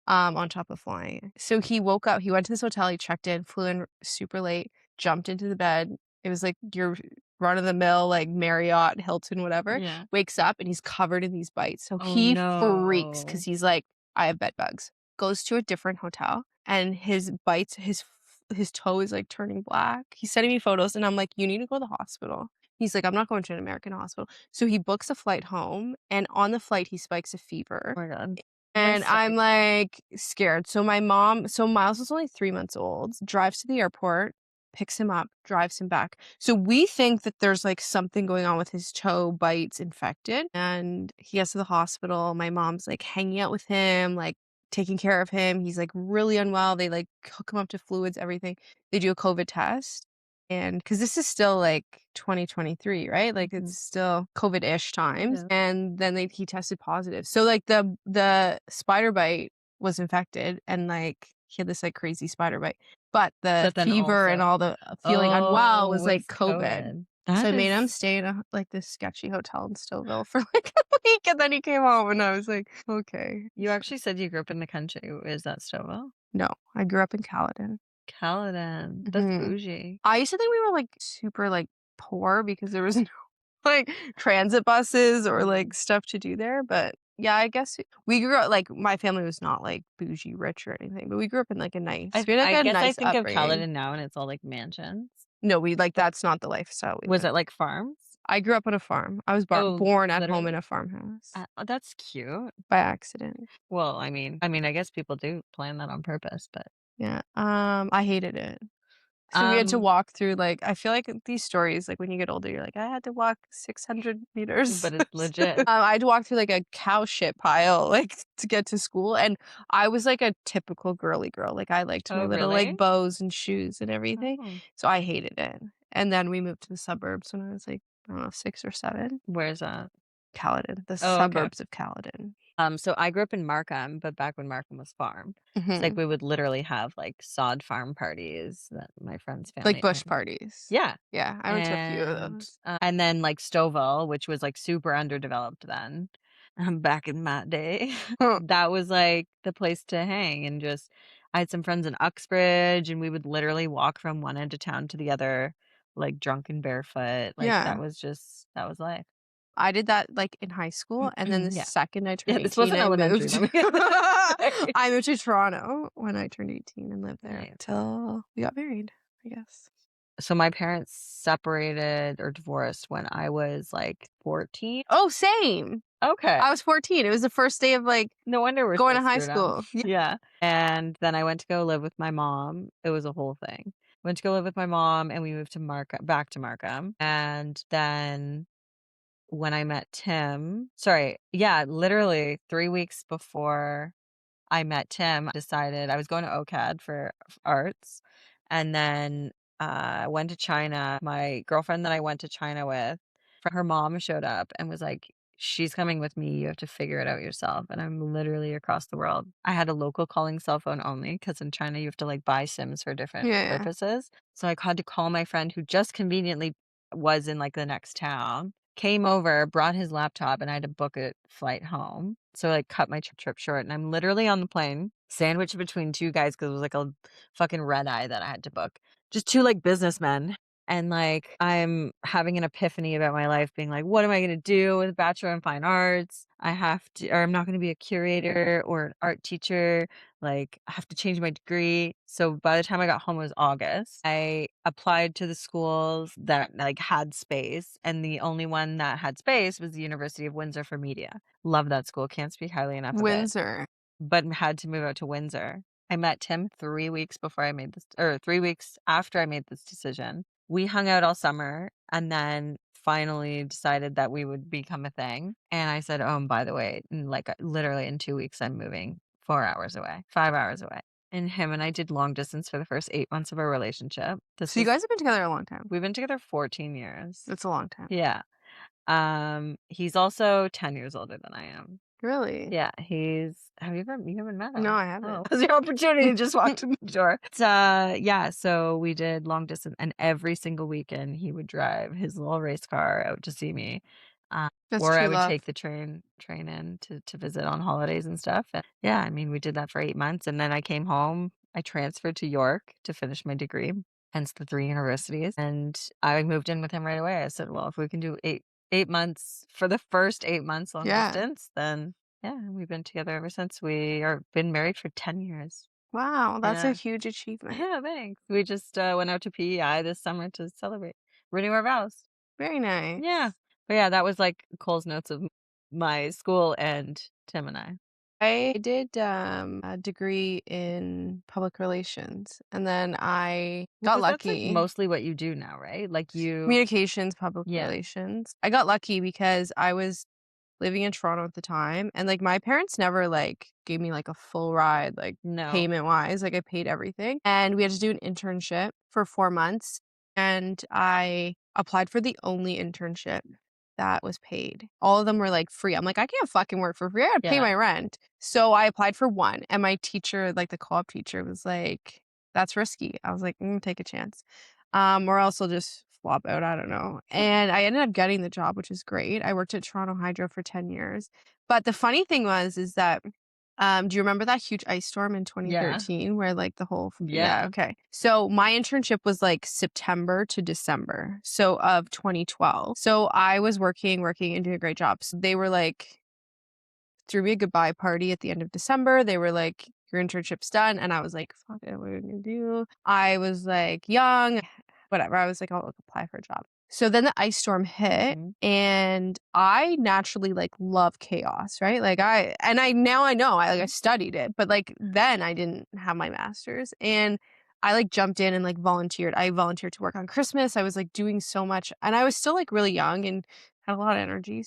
on top of flying. So he woke up, he went to this hotel, he checked in, flew in super late, jumped into the bed. It was like your run-of-the-mill, like, Marriott, Hilton, whatever. Yeah. Wakes up, and he's covered in these bites. So Oh, he freaks because no. he's like, "I have bed bugs." Goes to a different hotel, and his bites his toe is, like, turning black. He's sending me photos, and I'm like, "You need to go to the hospital." He's like, "I'm not going to an American hospital." So he books a flight home, and on the flight, he spikes a fever, Oh my god. I'm and I'm, sorry. like, scared. So Miles is only 3 months old, drives to the airport, picks him up, drives him back. So we think that there's, like, something going on with his toe bites infected, and he gets to the hospital. My mom's, like, hanging out with him, like, taking care of him. He's, like, really unwell. They, like, hook him up to fluids, everything. They do a COVID test, and because this is still, like, 2023, right? Like, it's Mhm. still COVID-ish times, Yeah. and then he tested positive. So, like, the spider bite was infected, and, like, he had this, like, crazy spider bite, but the But then fever and also, all the, feeling unwell oh, was, like, was COVID. COVID. So That I made him is stay in like, this sketchy hotel in Stouffville for, like, a week, and then he came home, and I was like, "Okay." you actually said you grew up in the country. Is that Stouffville? No, I grew up in Caledon. Caledon. That's Mhm. bougie. I used to think we were, like, super, like, poor because there was no, like, transit buses or, Mm. like, stuff to do there, but, yeah, I guess we grew up like, my family was not, like, bougie rich or anything, but we grew up in, like, a nice we had, like, I a guess I nice think of upbringing. Caledon now and it's all, like, mansions. No, we like, But that's not the lifestyle we was lived. it, like, farms? I grew up on a farm. I was Oh, born at home in literally? a farmhouse Oh, that's cute. by accident. Well, I mean, I guess people do plan that on purpose, but, Yeah, I hated it. So we had to um, walk through, like, I feel like these stories, like, when you get older, you're like, "I had to walk 600 meters." but it's legit. I had to walk through, like, a cow shit pile, like, to get to school, and I was, like, a typical girly girl, like, I liked my Oh, little, like, really? bows and shoes and everything, Oh, so I hated it, and then we moved to the suburbs when I was, like, I don't know, 6 or 7. where's that? Caledon, the Oh, okay. suburbs of Caledon. So I grew up in Markham, but back when Markham was farm. It's like Mhm. we would literally have, like, sod farm parties that my friend's Like family bush owned. parties. Yeah, Yeah, I went to a few of those. and then, like, Stouffville, which was, like, super underdeveloped then, back in that day. That was, like, the place to hang and just I had some friends in Uxbridge, and we would literally walk from one end of town to the other, like, drunk and barefoot, like, Yeah. that was life. I did that, like, in high school, and then the Yeah. second I Yeah, turned this 18, wasn't I elementary, moved. let me sorry. I moved to Toronto when I turned 18 and lived there Nice. till we got married, I guess. So my parents separated or divorced when I was, like, 14. Oh, same. Okay. I was 14. It was the first day of, like, No wonder we're going so to high screwed up. school. Yeah. Yeah. And then I went to go live with my mom. It was a whole thing. Went to go live with my mom, and we moved to Markham back to Markham. And then when I met Tim yeah, literally 3 weeks before I met Tim, I decided I was going to OCAD for arts, and then, went to China. My girlfriend that I went to China with, her mom showed up and was like, "She's coming with me, you have to figure it out yourself," and I'm literally across the world. I had a local calling cell phone only because in China, you have to, like, buy SIMs for different Yeah, yeah. purposes, so I had to call my friend who just conveniently was in, like, the next town, came over, brought his laptop, and I had to book a flight home. So, like, cut my trip short, and I'm literally on the plane, sandwiched between 2 guys because it was, like, a fucking red eye that I had to book. Just 2, like, businessmen, and, like, I'm having an epiphany about my life being like, "What am I gonna do with a Bachelor in Fine Arts? I have to or I'm not gonna be a curator or an art teacher, like, I have to change my degree." So, by the time I got home, it was August. I applied to the schools that, like, had space, and the only one that had space was the University of Windsor for media. Love that school, can't speak highly enough of it, Windsor. but had to move out to Windsor. I met Tim 3 weeks before I made this or 3 weeks after I made this decision. We hung out all summer and then finally decided that we would become a thing, and I said, "Oh, and by the way, literally in 2 weeks, I'm moving 4 hours away, 5 hours away." And him and I did long distance for the first 8 months of our relationship. This So you was guys have been together a long time. We've been together 14 years. That's a long time. Yeah. He's also 10 years older than I am. Really? Yeah, you haven't met No, him? I haven't. Oh, it was your opportunity, just walked in the door. Yeah, so we did long distance, and every single weekend, he would drive his little race car out to see me, uh, That's or I true would take love. the train in to visit on holidays and stuff, and yeah, I mean, we did that for 8 months, and then I came home. I transferred to York to finish my degree, hence the 3 universities, and I moved in with him right away. I said, "Well, if we can do 8 months for the first 8 months long Yeah. distance, then yeah, we've been together ever since. We are been married for 10 years. Wow, that's a Yeah. huge achievement. Yeah, thanks. We just, went out to PEI this summer to celebrate, renew our vows. Very Yeah. nice. But yeah, that was, like, Cole's notes of my school and Tim and I. I did a degree in public relations and then I got Because that's, like, lucky. mostly what you do now, right? Like, you Communications, public Yeah. relations. I got lucky because I was living in Toronto at the time and like my parents never like gave me like a full ride like No. payment wise. Like I paid everything. And we had to do an internship for 4 months and I applied for the only internship that was paid. All of them were like free. I'm like, I can't fucking work for free. I gotta pay Yeah. my rent. So I applied for one and my teacher, like the co-op teacher was like, that's risky. I was like, take a chance. Or else I'll just flop out, I don't know. And I ended up getting the job, which is great. I worked at Toronto Hydro for 10 years. But the funny thing is that do you remember that huge ice storm in Yeah. 2013 where like the whole yeah, Yeah. okay. So my internship was like September to December. So of 2012. So I was working and doing a great job. So they were like threw me a goodbye party at the end of December. They were like, your internship's done. And I was like, fuck it, what are we gonna do? I was like young, whatever. I was like, I'll apply for a job. So then the ice storm hit Mhm. and I naturally like love chaos, right? Like I now I know I studied it, but like then I didn't have my master's and I like jumped in and like volunteered. I volunteered to work on Christmas. I was like doing so much and I was still like really young and had a lot of energy.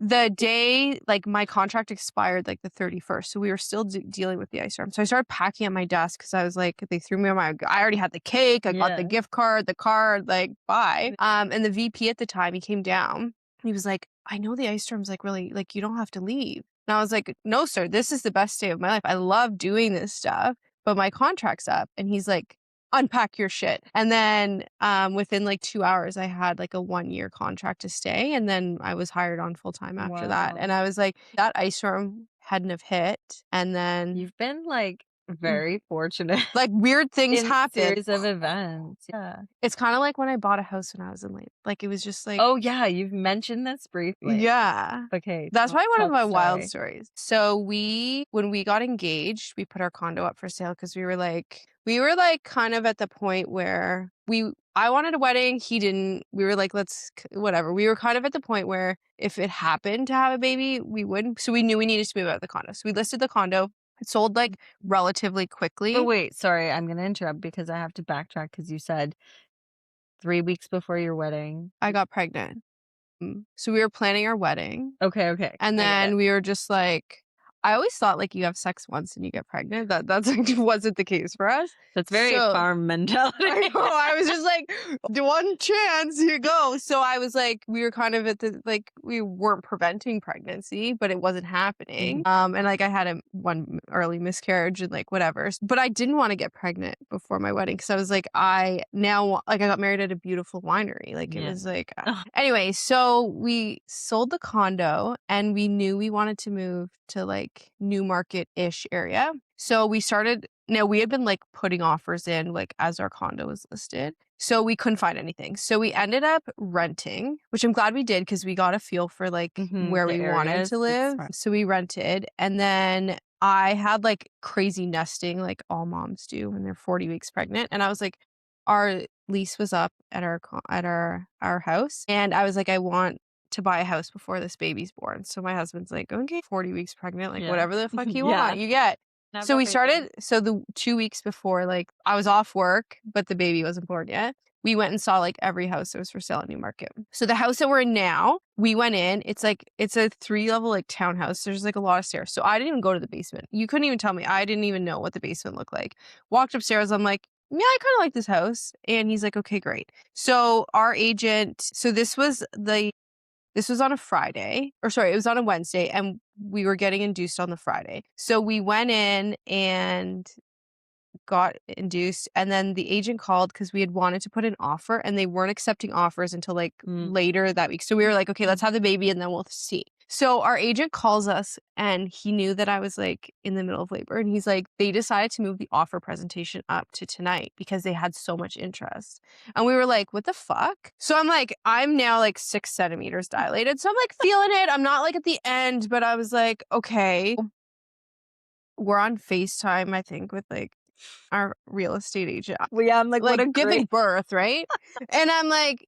The day, like, my contract expired, like, the 31st, so we were still dealing with the ice storm, so I started packing at my desk because I was like they threw me on my I already had the cake, I got the Yeah. gift card, the card, like, bye. And the VP at the time, he came down, he was like, "I know the ice storm's, like, really like, you don't have to leave." And I was like, "No, sir, this is the best day of my life. I love doing this stuff, but my contract's up." And he's like, unpack your shit. And then, within like 2 hours, I had like a 1-year contract to stay, and then I was hired on full time after that. And Wow. I was like, that ice storm hadn't have hit, and then You've been, like, very fortunate like weird things in a happen. series of events. Yeah. It's kind of like when I bought a house when I was in like it was just like Oh, yeah, you've mentioned this briefly. yeah. Okay, That's tell probably one of tell the my wild story. stories. So when we got engaged, we put our condo up for sale because we were like kind of at the point where I wanted a wedding, he didn't. We were like, whatever. We were kind of at the point where if it happened to have a baby, we would. So we knew we needed to move out of the condo. So we listed the condo. It sold like relatively But quickly. wait, sorry, I'm gonna interrupt because I have to backtrack because you said 3 weeks before your wedding. I got pregnant. So we were planning our wedding. Okay, okay, And I get it. then we were just like I always thought, like, you have sex once and you get pregnant. That's, like, wasn't the case for us. That's very So farm I mentality. know, I was just like, "The one chance, here you go." So I was like we were kind of at the like, we weren't preventing pregnancy, but it wasn't happening. Mhm. And, like, I had one early miscarriage and, like, whatever. But I didn't wanna get pregnant before my wedding because I was like, I now like, I got married at a beautiful winery. Like, it Yeah. was like Ugh. anyway, so we sold the condo and we knew we wanted to move to like Newmarket-ish area. So we started now we had been like putting offers in like as our condo was listed. So we couldn't find anything. So we ended up renting, which I'm glad we did because we got a feel for like Mhm, where the we wanted areas, to it's live. smart. So we rented and then I had like crazy nesting like all moms do when they're 40 weeks pregnant. And I was like, our lease was up at our house and I was like, I want to buy a house before this baby's born. So my husband's like, okay, 40 weeks pregnant, like Yeah. whatever the fuck you Yeah. want, you get. Have So we everything. started, so the 2 weeks before, like I was off work, but the baby wasn't born yet. we went and saw, like, every house that was for sale in Newmarket. So the house that we're in now, we went in, it's a 3-level, like, townhouse. There's, like, a lot of stairs. So I didn't even go to the basement. You couldn't even tell me. I didn't even know what the basement looked like. Walked upstairs, I'm like, "Yeah, I kinda like this house." And he's like, "Okay, great." So our agent this was on a Friday, or sorry, it was on a Wednesday, and we were getting induced on the Friday. So we went in and got induced, and then the agent called because we had wanted to put an offer, and they weren't accepting offers until, like, Mm. later that week. So we were like, "Okay, let's have the baby, and then we'll see." So our agent calls us, and he knew that I was, like, in the middle of labor, and he's like, "They decided to move the offer presentation up to tonight because they had so much interest." And we were like, "What the fuck?" So I'm like, I'm now, like, 6 centimeters dilated, so I'm, like, feeling it. I'm not, like, at the end, but I was like, "Okay." We're on FaceTime, I think, with, like, our real estate agent, Well, yeah, I'm like, what like, a giving great birth, right? And I'm like,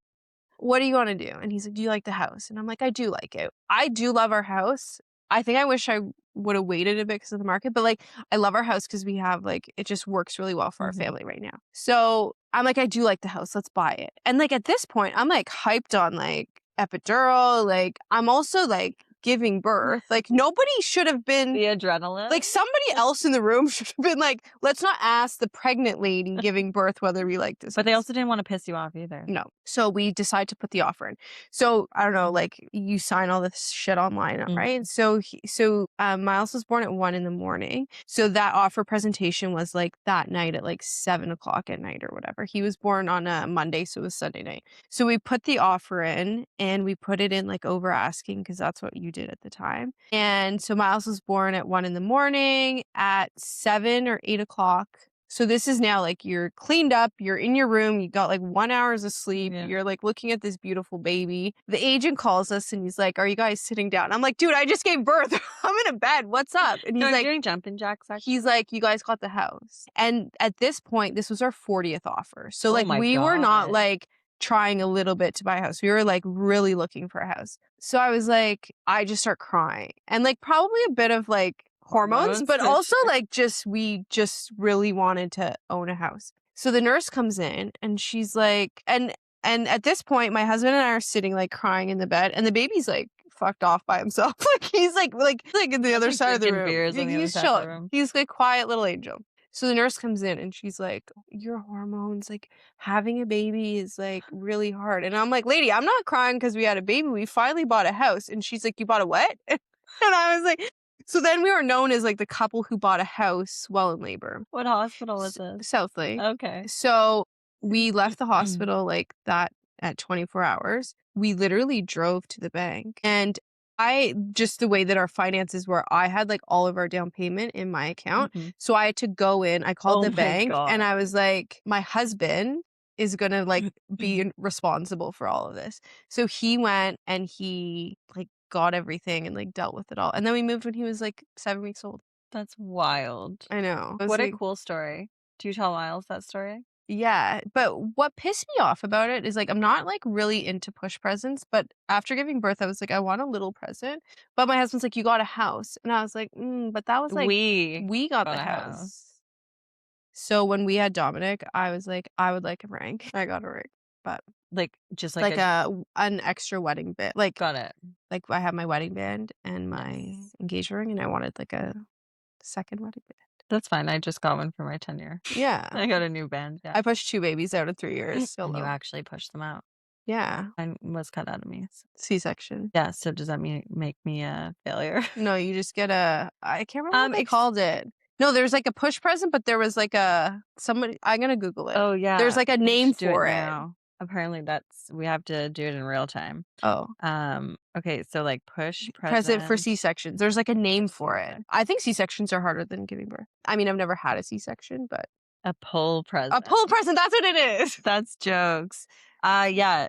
"What do you wanna do?" And he's like, "Do you like the house?" And I'm like, "I do like it. I do love our house. I think I wish I would've waited a bit because of the market, but, like, I love our house because we have, like, it just works really well for our Mhm. family right now." So, I'm like, "I do like the house, let's buy it." And, like, at this point, I'm, like, hyped on, like, epidural, like, I'm also, like, giving birth. Like, nobody should have been The adrenaline? like, somebody else in the room should have been like, "Let's not ask the pregnant lady giving birth whether we like this But they house." also didn't wanna piss you off either. No. So we decide to put the offer in. So I don't know, Mhm. like you sign all this shit online, Mhm. right? Miles was born at 1 in the morning. So that offer presentation was like that night at like 7 o'clock at night or whatever. He was born on a Monday, so it was Sunday night. So we put the offer in and we put it in like over asking because that's what you did at the time. And so Miles was born at 1 in the morning. At 7 or 8 o'clock, so this is now like you're cleaned up, you're in your room, you got like 1 hours of sleep, Yeah. you're like looking at this beautiful baby. The agent calls us and he's like, "Are you guys sitting down?" I'm like, "Dude, I just gave birth. I'm in a bed. What's up?" And No, I'm doing jumping jacks, he's actually. like, "You guys got the house." And at this point, this was our 40th offer. So Oh like my we were not god. like trying a little bit to buy a house. We were like really looking for a house. So I was like, I just start crying. And like probably a bit of like hormones, Hormones but for also sure. like just we just really wanted to own a house. So the nurse comes in and she's like and at this point my husband and I are sitting like crying in the bed and the baby's like fucked off by himself. Like he's like in the That's other like side of the drinking room. beers on the other He's side of the chilling. room. He's like quiet little angel. So the nurse comes in and she's like, "Your hormones, like having a baby is like really hard." And I'm like, "Lady, I'm not crying because we had a baby. We finally bought a house." And she's like, "You bought a what?" And I was like, so then we were known as like the couple who bought a house while in labor. What hospital was this? Southlake. Okay. So we left the hospital like that at 24 hours. We literally drove to the bank and I just the way that our finances were, I had like all of our down payment in my account. Mhm. So I had to go in. I called Oh the my bank and god. I was like, my husband is going to like be responsible for all of this. So he went and he like got everything and like dealt with it all. And then we moved when he was like 7 weeks old. That's wild. I know. I was What a like, cool story. Do you tell Miles that story? yeah, but what pissed me off about it is, like, I'm not, like, really into push presents, but after giving birth, I was like, "I want a little present," but my husband's like, "You got a house," and I was like, but that was, like We we got got the a house. house. So when we had Dominic, I was like, "I would like a ring." I got a ring, but, Like, just like like, a an extra wedding band, got it. like, I have my wedding band and my Nice. engagement ring, and I wanted, like, a second wedding band. That's fine, I just got one for my 10-year. Yeah. I got a new band, yeah. I pushed 2 babies out in 3 years And you solo. actually pushed them out. Yeah. Mine was cut out of me. C-section. Yeah, so does that mean make me a failure? No, you just get a I can't remember what they Ex called it. No, there's like a push present, but there was like a somebody I'm gonna Google it. Oh, There's yeah, like a we name should do it for it. now. Apparently that's we have to do it in real time. Oh, Okay, so, like, push present for present C-sections. There's like a for name for it. C-section. I think C-sections are harder than giving birth. I mean, I've never had a C-section, but A pull a present. pull present, that's what it is. That's jokes. Yeah,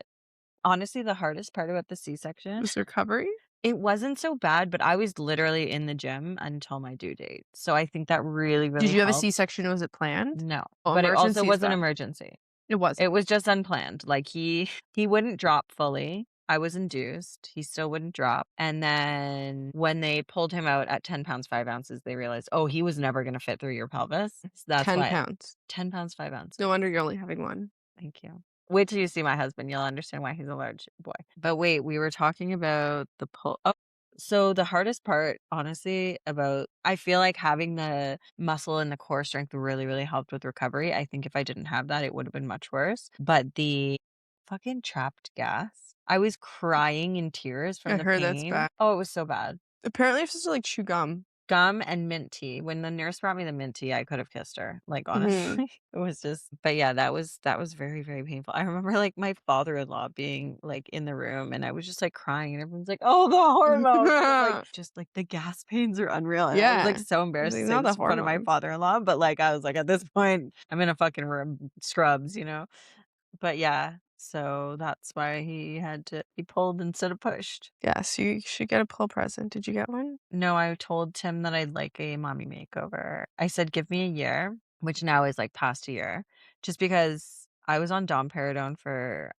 honestly, the hardest part about the C-section, This recovery? it wasn't so bad, but I was literally in the gym until my due date, so I think that really, Did really you have a helped. C-section? Was it planned? No, Oh, but it also emergency is was an bad. emergency. It It wasn't. was just unplanned, like, he wouldn't drop fully. I was induced, he still wouldn't drop, and then when they pulled him out at 10 pounds, 5 ounces, they realized, "Oh, he was never gonna fit through your pelvis." So that's 10 why pounds. 10 pounds, 5 ounces. No wonder you're only having one. Thank you. Wait till you see my husband, you'll understand why he's a large boy. But wait, we were talking about the pull oh, so the hardest part, honestly, about I feel like having the muscle and the core strength really, really helped with recovery. I think if I didn't have that, it would have been much worse. But the fucking trapped gas, I was crying in tears from I the heard that's pain. bad. Oh, it was so bad. Apparently, you're supposed to, like, chew gum. Gum and mint tea. When the nurse brought me the mint tea, I could have kissed her, like, Mhm. honestly. It was just but yeah, that was very, very painful. I remember, like, my father-in-law being, like, in the room, and I was just, like, crying, and everyone's like, "Oh, the hormones," and I'm like, just, like, the gas pains are unreal, and I was, like, Yeah. so I was embarrassed to like, say "No, the this in front of my hormones." father-in-law, but, like, I was like, "At this point, I'm in a fucking room, scrubs," you know? But yeah, so that's why he had to be pulled instead of pushed. Yes, you should get a pull present. Did you get one? No, I told Tim that I'd like a mommy makeover. I said, "Give me a year," which now is, like, past a year, just because I was on domperidone for,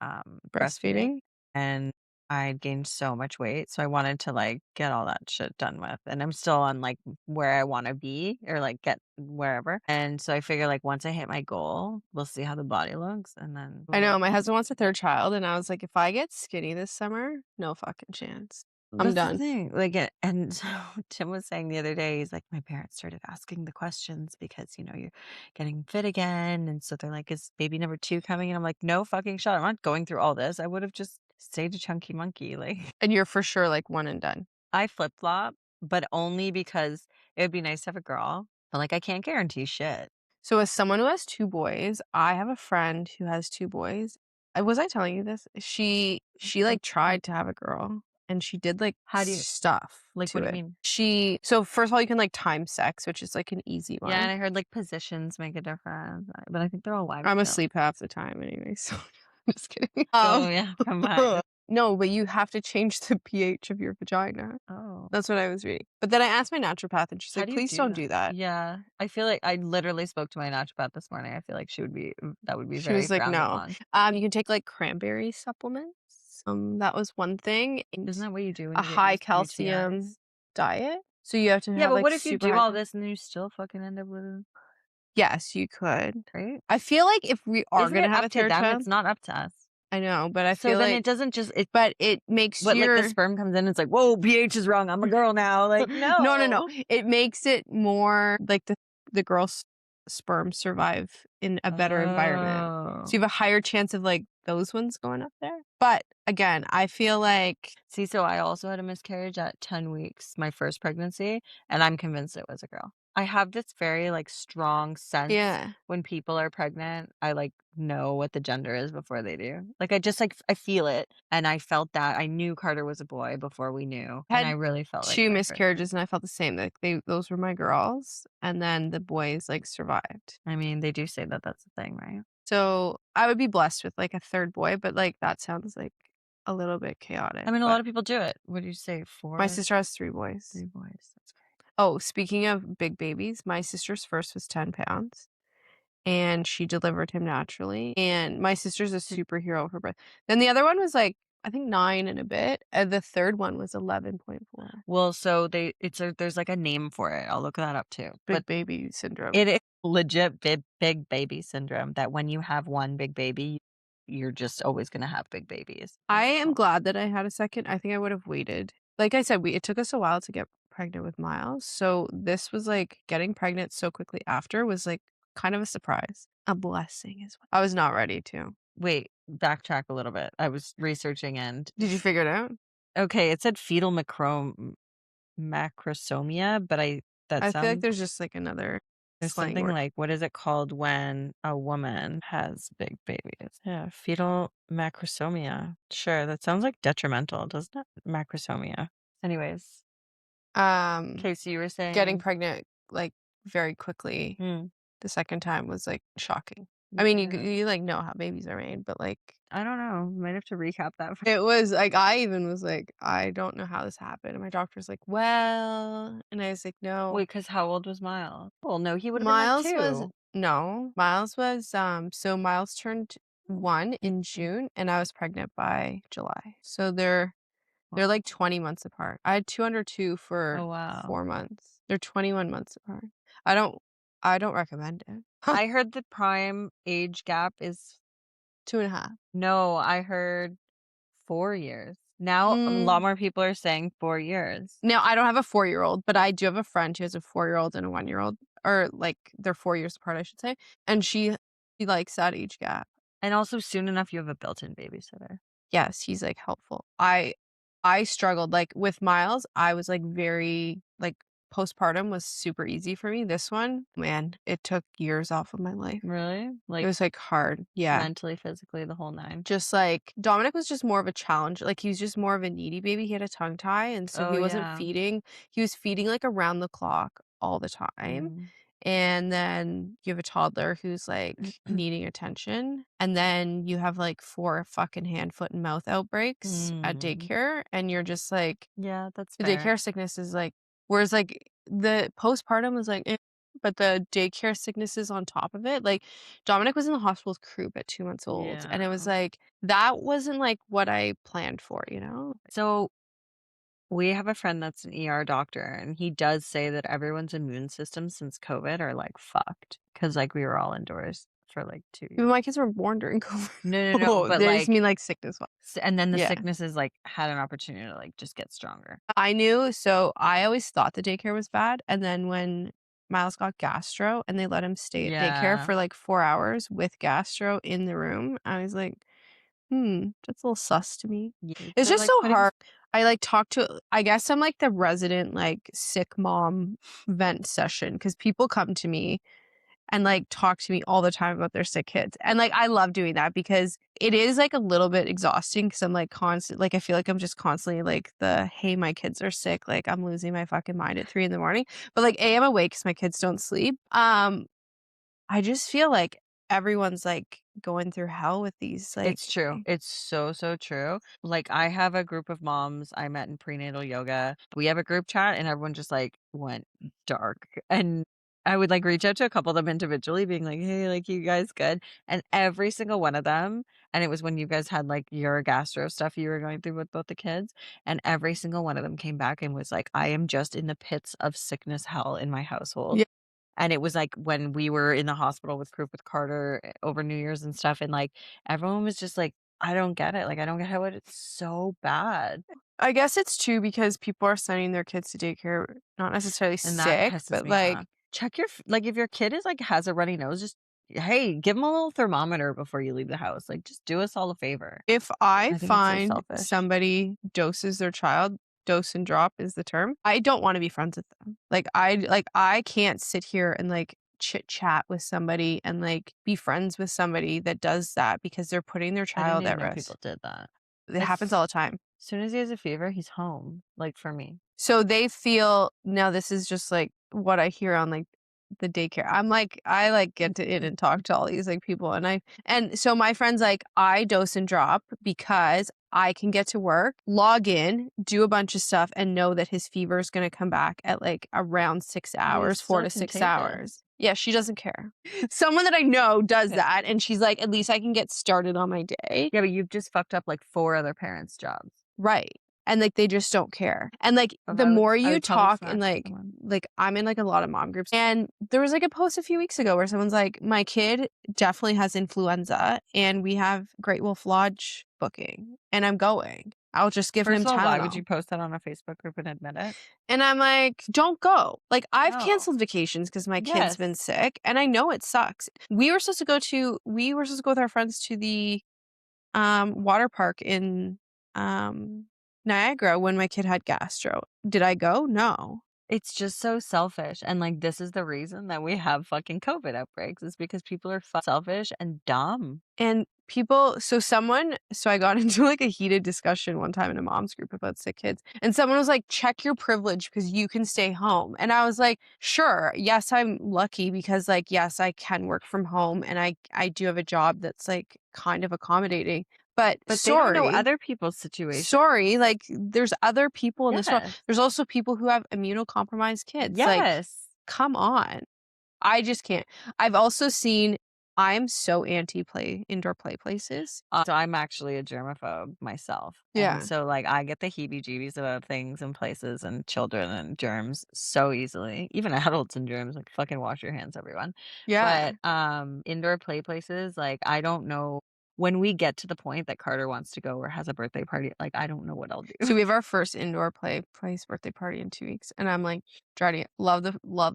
breastfeeding, Breastfeeding? and I gained so much weight, so I wanted to, like, get all that shit done with, and I'm still on, like, where I wanna be or, like, get wherever, and so I figure, like, once I hit my goal, we'll see how the body looks, and then I know, we'll my husband wants a 3rd child, and I was like, "If I get skinny this summer, no fucking chance. I'm That's the done." thing, like, and so Tim was saying the other day, he's like, "My parents started asking the questions because, you're getting fit again, and so they're like, 'Is baby number 2 coming?' And I'm like, 'No fucking shot, I'm not going through all this, I would've just stayed a chunky monkey," like, And you're for sure, like, one and done. I flip-flop, but only because it would be nice to have a girl, but, like, I can't guarantee shit. So as someone who has 2 boys, I have a friend who has 2 boys. Was I telling you this? She, like, tried to have a girl, and she did, like, How do you stuff like, what to do you it. mean? So first of all, you can, like, time sex, which is, like, an easy Yeah, and one. I heard, like, positions make a difference, but I think they're all wives' I'm tale. asleep half the time anyway, so I'm just kidding. Oh, yeah, combined. No, but you have to change the pH of your vagina. Oh. That's what I was reading. But then I asked my naturopath, and she's How like, do you "Please do don't do that? that." Yeah, I feel like I literally spoke to my naturopath this morning. I feel like that would be She very was like, frowned "No." upon. You can take, like, cranberry supplements. That was one thing, and Isn't that what you do when a you get high UTIs? calcium diet. So you have to Yeah, have, but like, what if you super do high all cal. this and then you still fucking end up with Yes, you could. right? I feel like if we are Isn't gonna it have up a to 3rd them? child. It's not up to us. I know, but I So feel then like it doesn't just it but it makes what like the your sperm comes in, it's like, "Whoa, pH is wrong. I'm a girl now." Like, no, no, no. no. It makes it more like the girl's sperm survive in a better environment. So Oh. you have a higher chance of, like, those ones going up there. But again, I feel like See, so I also had a miscarriage at 10 weeks, my first pregnancy, and I'm convinced it was a girl. I have this very, like, strong sense yeah. when people are pregnant, I, like, know what the gender is before they do. Like, I just, like, I feel it, and I felt that. I knew Carter was a boy before we knew, and I Had really felt like 2 my first one. miscarriages, and I felt the same, like, those were my girls, and then the boys, like, survived. I mean, they do say that that's a thing, right? So, I would be blessed with, like, a 3rd boy, but, like, that sounds, like, a little bit I chaotic, mean, a lot but of people do it. What do you say, my 4? sister has 3 boys. 3 boys, that's great. Oh, speaking of big babies, my sister's first was 10 pounds, and she delivered him naturally, and my sister's a superhero for birth. Then the other one was, like, I think 9 and a bit, and the 3rd one was 11.4. Well, so there's, like, a name for it. I'll look that up too, but Big baby syndrome. it is legit big baby syndrome that when you have one big baby, you're just always gonna have big babies. I It's am called glad that I had a second. I think I would have waited. Like I said, we it took us a while to get pregnant with Miles, so this was, like, getting pregnant so quickly after was, like, kind of a surprise. A blessing as well. I was not ready to. wait, backtrack a little bit. I was researching and Did you figure it out? okay, it said fetal macrosomia, but that I feel like sounds there's just, like, another there's slang something word. like what is it called when a woman has big babies? Yeah, fetal macrosomia. Sure, that sounds like detrimental, doesn't it? Macrosomia. Anyways, Um, okay, so you were Getting saying pregnant, like, very quickly hmm, the second time was, like, shocking. I mean, yeah. you, like, know how babies are made, but, like, I don't know. Might have to recap that for it was like, I even was like, "I don't know how this happened," and my doctor's like, "Well," and I was like, "No." wait, because how old was Miles? Well, no, he would have been like Miles was 2. no, Miles was, so Miles turned 1 in Mhm. June, and I was pregnant by July. So they're, Wow. like, 20 months apart. I had 2 under 2 for Oh, wow. 4 months. They're 21 months apart. I don't I don't recommend it. I heard the prime age gap is 2.5. No, I heard 4 years. Now a lot Mm. more people are saying 4 years. Now, I don't have a 4-year-old, but I do have a friend who has a 4-year-old and a 1-year-old, or, like, they're 4 years apart, I should say, and she likes that age gap. And also soon enough, you have a built-in babysitter. Yes, he's, like, helpful. I struggled, like, with Miles, I was, like, very like, postpartum was super easy for me. This one, man, it took years off of my life. Really? It Like, was, like, hard. Yeah. mentally, physically, the whole 9? Just, like Dominic was just more of a challenge, like, he was just more of a needy baby, he had a tongue tie, and so Oh, he wasn't yeah. feeding he was feeding, like, around the clock all the time, Mhm. and then you have a toddler who's, like, needing attention, and then you have, like, 4 fucking hand, foot, and mouth outbreaks at Mm. daycare, and you're just like Yeah, that's the fair. daycare sickness is, like whereas, like, the postpartum was, like, but the daycare sickness is on top of it, like, Dominic was in the hospital with croup at 2 months old, and it was, Yeah. like that wasn't, like, what I planned for, you know? So, we have a friend that's an ER doctor, and he does say that everyone's immune system since COVID are, like, fucked because like, we were all indoors for, like, 2 Even years. my kids were born during COVID. No, no, no, Oh, but, they just like mean, like, sickness-wise. and then the Yeah. sicknesses, like, had an opportunity to, like, just get stronger. I knew so I always thought the daycare was bad, and then when Miles got gastro and they let him stay at daycare Yeah. for, like, 4 hours with gastro in the room, I was like, "Hmm, that's a little sus to me." Ye It's they're, just like, so putting hard. I, like, talk to I guess I'm, like, the resident, like, sick mom vent session because people come to me and, like, talk to me all the time about their sick kids, and, like, I love doing that because it is, like, a little bit exhausting because 'cause I'm, like, constant like, I feel like I'm just constantly, like, "Hey, my kids are sick," like, I'm losing my fucking mind at 3 in the morning, but, like, A, I'm awake because my kids don't sleep. I just feel like everyone's, like, going through hell with these, It's like true. It's so, so true. Like, I have a group of moms I met in prenatal yoga. We have a group chat and everyone just, like, went dark, and I would, like, reach out to a couple of them individually being like, "Hey, like, you guys good?" And every single one of them and it was when you guys had, like, your gastro stuff you were going through with both the kids, and every single one of them came back and was like, "I am just in the pits of sickness hell in my household." Yeah. And it was, like, when we were in the hospital with Croup with Carter, over New Year's and stuff, and, like, everyone was just like, "I don't get it." Like, I don't get how it's so bad, I guess it's too because people are sending their kids to daycare, not necessarily and that sick, pisses but, me like off. Check your f like, if your kid is, like, has a runny nose, just hey, give them a little thermometer before you leave the house. Like, just do us all a favor. if I I think it's so find selfish. somebody doses their child, dose and drop is the term, I don't wanna be friends with them. I can't sit here and, like, chit chat with somebody and, like, be friends with somebody that does that because they're putting their I didn't child even at know people risk. did that. It happens As all the time. soon as he has a fever, he's home, like, for me. So they feel now this is just, like, what I hear on, like, the daycare. I, like, get to in and talk to all these, like, people, and so my friend's like, "I dose and drop because I can get to work, log in, do a bunch of stuff, and know that his fever is gonna come back at, like, around 6 But he's hours, 4 still to 6 contagious. hours." Yeah, she doesn't care. Someone that I know does Okay. that, and she's like, "At least I can get started on my day." Yeah, but you've just fucked up, like, 4 other parents' jobs. Right. And, like, they just don't care. And, like, But the more I you would probably talk and, smack like someone. I'm in, like, a lot of mom groups, and there was, like, a post a few weeks ago where someone's like, "My kid definitely has influenza, and we have Great Wolf Lodge booking, and I'm going. I'll just give First him of all, why would you Tylenol." post that on a Facebook group and admit it? And I'm like, "Don't go." Like, I've No. canceled vacations because my kid's been Yes. sick, and I know it sucks. We were supposed to go with our friends to the water park in, Niagara when my kid had gastro. Did I go? No. It's just so selfish, and, like, this is the reason that we have fucking COVID outbreaks is because people are selfish and dumb. And I got into, like, a heated discussion one time in a mom's group about sick kids, and someone was like, "Check your privilege because you can stay home." And I was like, "Sure, yes, I'm lucky because, like, yes, I can work from home and I do have a job that's, like, kind of accommodating, but But they don't know other people's situation. sorry, like, there's other people in this world. Yes. There's also people who have immunocompromised kids, like, Yes. come on." I just can't. I've also seen I'm so anti play indoor play places. So I'm actually a germaphobe myself, and Yeah. so, like, I get the heebie-jeebies about things and places and children and germs so easily, even adults and germs, like, fucking wash your hands, everyone. Yeah. But, indoor play places, like, I don't know when we get to the point that Carter wants to go or has a birthday party, like, I don't know what I'll do. So we have our first indoor place birthday party in 2 weeks, and I'm, like, dreading it. Love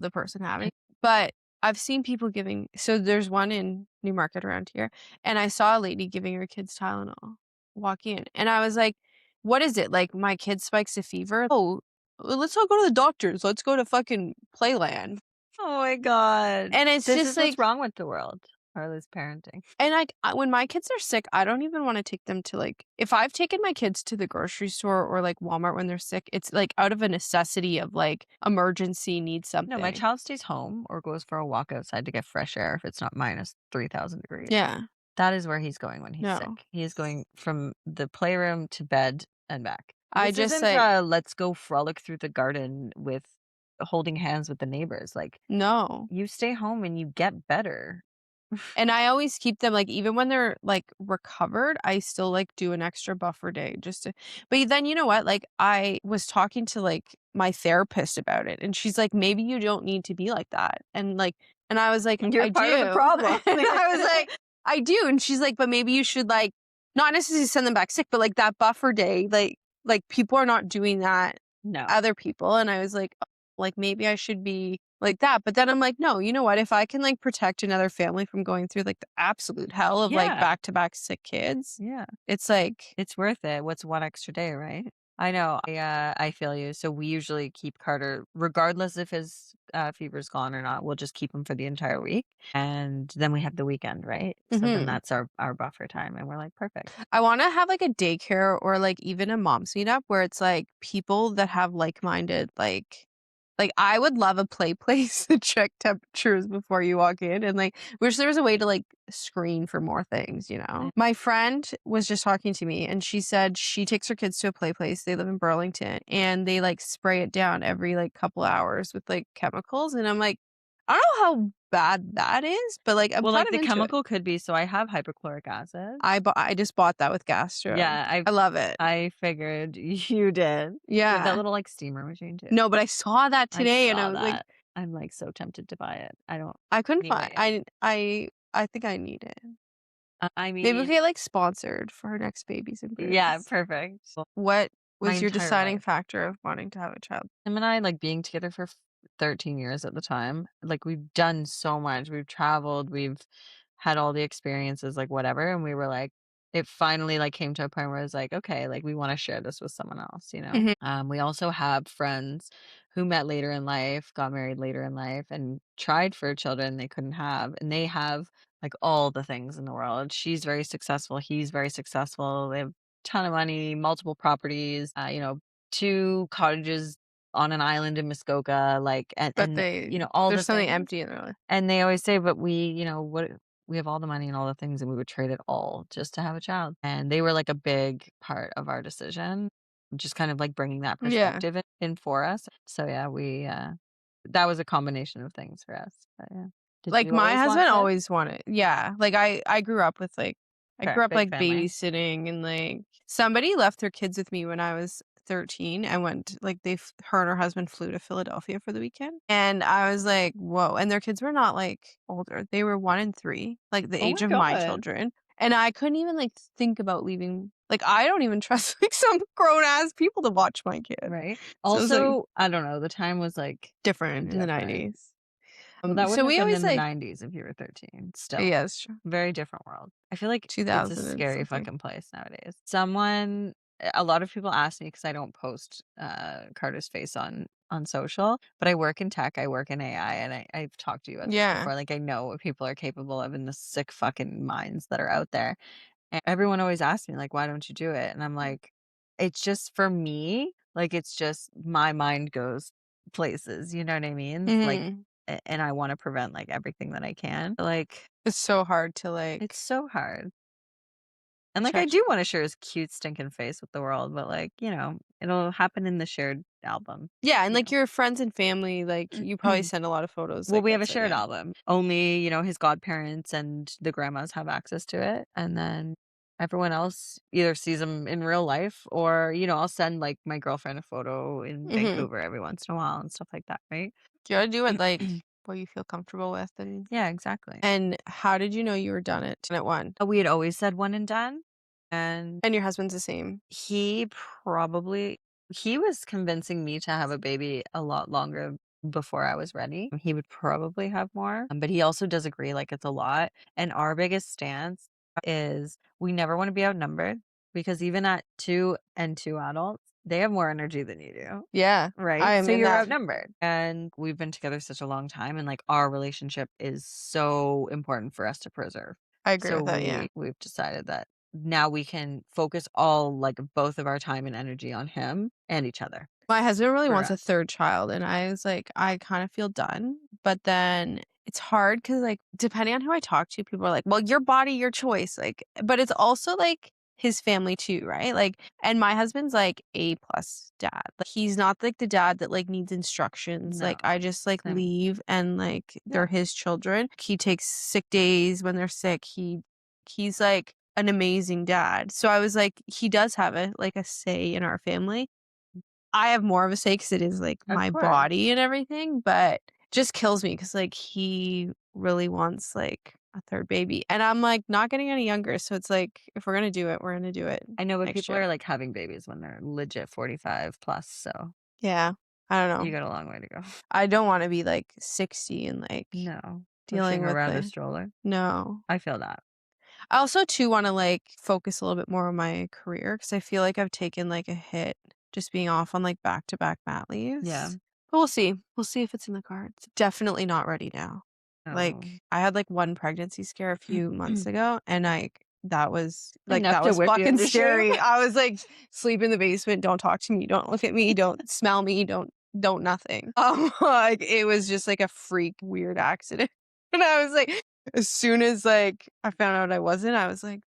the person having, but I've seen people giving so there's one in Newmarket around here, and I saw a lady giving her kids Tylenol walking in, and I was like, "What is it? Like, my kid spikes a fever? Oh, well, let's all go to the doctors. Let's go to fucking Playland." Oh my god. And it's This just is what's like wrong with the world, or this parenting. and, like, when my kids are sick, I don't even wanna take them to, like if I've taken my kids to the grocery store or, like, Walmart when they're sick, it's, like, out of a necessity of, like, emergency, need No, my something. child stays home or goes for a walk outside to get fresh air if it's not minus 3,000 degrees. Yeah, That is where he's going when he's no. sick. He is going from the playroom to bed and back. I This just, isn't like let's go frolic through the garden with holding hands with the neighbors. Like, no. you stay home and you get better. And I always keep them, like, even when they're, like, recovered, I still, like, do an extra buffer day just to but then you know what? Like, I was talking to, like, my therapist about it, and she's like, "Maybe you don't need to be like that." And I was like, You're "I part of the do." problem. And I was like, "I do." And she's like, "But maybe you should, like, not necessarily send them back sick, but, like, that buffer day, like, people are not doing that, No. other people." And I was like, "Oh, like, maybe I should be like that." But then I'm like, "No, you know what? If I can, like, protect another family from going through, like, the absolute hell of, like, Yeah. back-to-back sick kids, Yeah. it's like." It's worth it. What's one extra day, right? I know. I feel you. So we usually keep Carter, regardless if his fever's gone or not. We'll just keep him for the entire week, and then we have the weekend, right? So then Mhm. that's our buffer time, and we're like, perfect. I wanna have, like, a daycare or, like, even a mom's meetup where it's, like, people that have like-minded, like, I would love a play place to check temperatures before you walk in and, like, wish there was a way to, like, screen for more things, you know? My friend was just talking to me, and she said she takes her kids to a play place, they live in Burlington, and they, like, spray it down every, like, couple hours with, like, chemicals, and I'm like, I don't know how bad that is, but, like, I'm Well, kind like of the into it. chemical could be. So I have hypochloric acid. I just bought that with gastro. Yeah, I love it. I figured you did. You have that Yeah. little like steamer machine too. No, but I saw that I today and I saw was like, that. I'm like so tempted to buy it. I don't. I couldn't find Anyway, I think I need it. I Maybe we mean, get, like, sponsored for our next babies and yeah, births. perfect. Well, What my was your entire deciding life. factor of wanting to have a child? Him and I, like, being together for 13 years at the time, like, we've done so much. We've traveled, we've had all the experiences, like, whatever, and we were like it finally, like, came to a point where it's like, "Okay, like, we wanna share this with someone else," you know? Mhm. We also have friends who met later in life, got married later in life, and tried for children they couldn't have, and they have, like, all the things in the world. She's very successful, he's very successful, they have ton of money, multiple properties, 2 cottages on an island in Muskoka, like, But all there's the something things. empty in their life. And they always say, "But we have all the money and all the things, and we would trade it all just to have a child." And they were, like, a big part of our decision, just kind of, like, bringing that Yeah. perspective in for us. So, yeah, that was a combination of things for us, but, yeah. Did Like, you my always want husband kids? always wanted yeah, like, I grew up with, like I Fair, grew up, big like, family. babysitting and, like somebody left their kids with me when I was 13. I went like, her and her husband flew to Philadelphia for the weekend, and I was like, "Whoa," and their kids were not, like, older. They were 1 and 3, like, the Oh age my of my god. children, and I couldn't even, like, think about leaving like, I don't even trust, like, some grown ass people to watch my kid. Right? So, it was, like, Also, I don't know, the time was, like, different in the different. 90s. Well, that So wouldn't have we been always, in the like '90s if you were 13, still. yeah, it's true. Very different world. I feel like it's a 2000 and scary something. fucking place nowadays. A lot of people ask me because I don't post, Carter's face on social, but I work in tech, I work in AI, and I've talked to you about this Yeah. before, like, I know what people are capable of and the sick fucking minds that are out there, and everyone always asks me, like, "Why don't you do it?" And I'm like, "It's just for me, like, it's just my mind goes places," you know what I mean? Like, Mhm. and I wanna prevent, like, everything that I can. Like, It's so hard to, it's like, so hard. And, like, I protect do wanna share his cute stinking face with the world, but, like, it'll happen in the shared album, yeah, and, you like, your friends and family, like, you probably know? send a lot of photos, Well, like, we have a that's it, shared yeah. album. Only, his godparents and the grandmas have access to it, and then everyone else either sees him in real life or, I'll send, like, my girlfriend a photo in Mhm. Vancouver every once in a while and stuff like that, right? You gotta do it, like what you feel comfortable with, Yeah, exactly. and how did you know you were done at 1? We had always said one and done, and And your husband's the same? he probably he was convincing me to have a baby a lot longer before I was ready. He would probably have more, but he also does agree, like, it's a lot, and our biggest stance is we never wanna be outnumbered because even at 2 and 2 adults, they have more energy than you do. Yeah, Right? I am So in you're that. outnumbered. And we've been together such a long time and like our relationship is so important for us to preserve. I agree So with that, yeah. we've decided that now we can focus all like both of our time and energy on him and each other My husband really for wants a us. 3rd child, and I was like, I kind of feel done, but then it's hard because, like, depending on who I talk to, people are like, "Well, your body, your choice," like, but it's also, like, his family too, right? Like, and my husband's, like, A plus dad. Like, he's not, like, the dad that, like, needs instructions. No. Like, I just, like, Same. leave and, like, they're Yeah. his children. He takes sick days when they're sick. He's, like, an amazing dad. So I was like, he does have a say in our family. I have more of a say because it is, like, Of my course. body and everything, but just kills me because like, he really wants, like, a 3rd baby, and I'm, like, not getting any younger, so it's like, if we're gonna do it, we're gonna do it I know, but next people year. are like having babies when they're legit 45 plus. So Yeah. I don't you know. got a long way to go. I don't wanna be, like, 60 and, like, No. dealing Pushing with around a the stroller. no. I feel that. I also too wanna, like, focus a little bit more on my career because I feel like I've taken, like, a hit just being off on, like, back-to-back mat Yeah. leaves. But we'll see. We'll see if it's in the cards. Definitely not ready now. Like, Oh. I had, like, one pregnancy scare a few months ago, and, Enough that to was whip you fucking into shape. scary. I was like, "Sleep in the basement, don't talk to me, don't look at me, don't smell me, don't nothing." Like, it was just, like, a freak weird accident. And I was like as soon as, like, I found out I wasn't, I was like,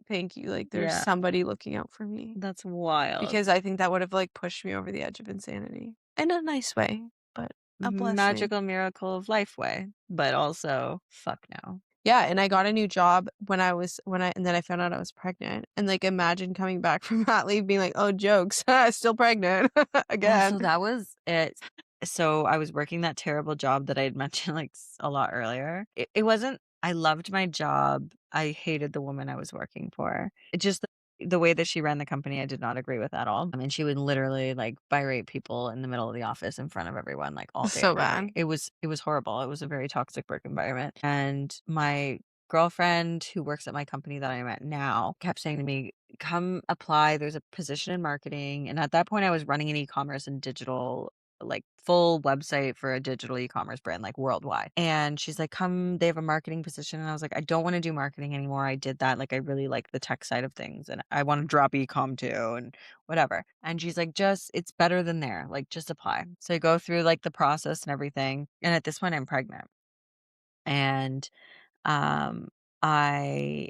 "Thank you, like, there's Yeah. somebody looking out for me." That's wild. Because I think that would have, like, pushed me over the edge of insanity. In a nice way, but a blessing. Magical miracle of life way, but also fuck no. Yeah, and I got a new job when I and then I found out I was pregnant, and, like, imagine coming back from mat leave being like, "Oh, jokes, still pregnant Well, again." so that was it. So I was working that terrible job that I had mentioned like a lot earlier. It wasn't, I loved my job. I hated the woman I was working for. It just the way that she ran the company, I did not agree with at all. I mean, she would literally like berate people in the middle of the office in front of everyone, like all day, So every day. bad. It was horrible. It was a very toxic work environment. And my girlfriend who works at my company that I'm at now kept saying to me, come apply. There's a position in marketing. And at that point, I was running an e-commerce and digital, like full website for a digital e-commerce brand, like worldwide. And she's like, come, they have a marketing position. And I was like, I don't want to do marketing anymore. I did that. Like, I really like the tech side of things and I want to drop e-com too and whatever. And she's like, just, it's better than there. Like, just apply. So I go through like the process and everything. And at this point, I'm pregnant. And um, I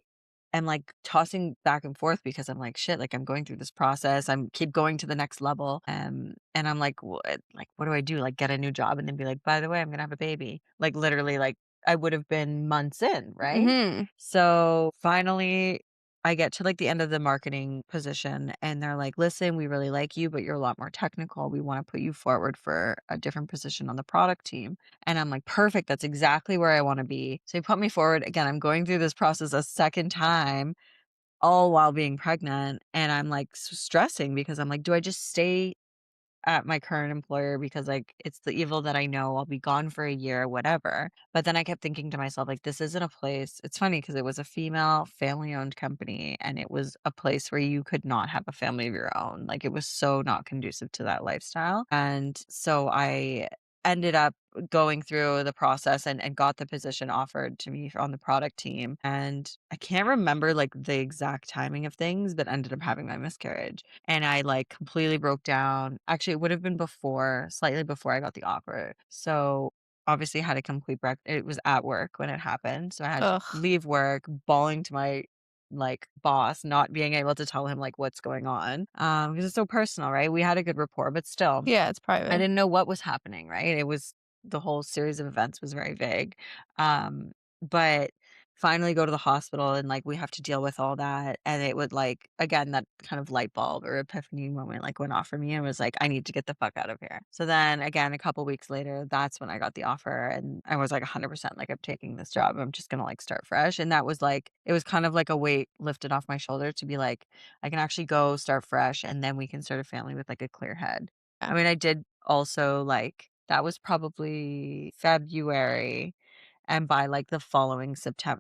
am, like, tossing back and forth because I'm like, "Shit," like, I'm going through this process, I'm keep going to the next level, and I'm like, what do I do? Like, get a new job and then be like, "By the way, I'm gonna have a baby." Like, literally, like, I would have been months in, right? Mhm. So, finally, I get to, like, the end of the marketing position, and they're like, "Listen, we really like you, but you're a lot more technical. We wanna put you forward for a different position on the product team." And I'm like, "Perfect, that's exactly where I wanna be." So he put me forward. Again, I'm going through this process a second time, all while being pregnant, and I'm, like, stressing because I'm like, "Do I just stay at my current employer because, like, it's the evil that I know, I'll be gone for a year, whatever." But then I kept thinking to myself, like, this isn't a place. It's funny because it was a female family-owned company, and it was a place where you could not have a family of your own. Like, it was so not conducive to that lifestyle. And so I ended up going through the process and got the position offered to me on the product team. And I can't remember like the exact timing of things, but ended up having my miscarriage. And I, like, completely broke down. Actually, it would have been before slightly before I got the offer. So, obviously, had a complete it was at work when it happened, so I had to Ugh. leave work, bawling to my, like, boss, not being able to tell him, like, what's going on, because it's so personal, right? We had a good rapport, but still, Yeah, it's I private. didn't know what was happening, right? It was the whole series of events was very vague, but finally go to the hospital and, like, we have to deal with all that, and it would, like again, that kind of light bulb or epiphany moment, like, went off for me and was like, "I need to get the fuck out of here." So then, again, a couple weeks later, that's when I got the offer, and I was like 100% like, "I'm taking this job. I'm just gonna, like, start fresh," and that was like it was kind of like a weight lifted off my shoulder to be like, "I can actually go start fresh, and then we can start a family with, like, a clear head." Yeah. I mean, I did also, like that was probably February, and by, like, the following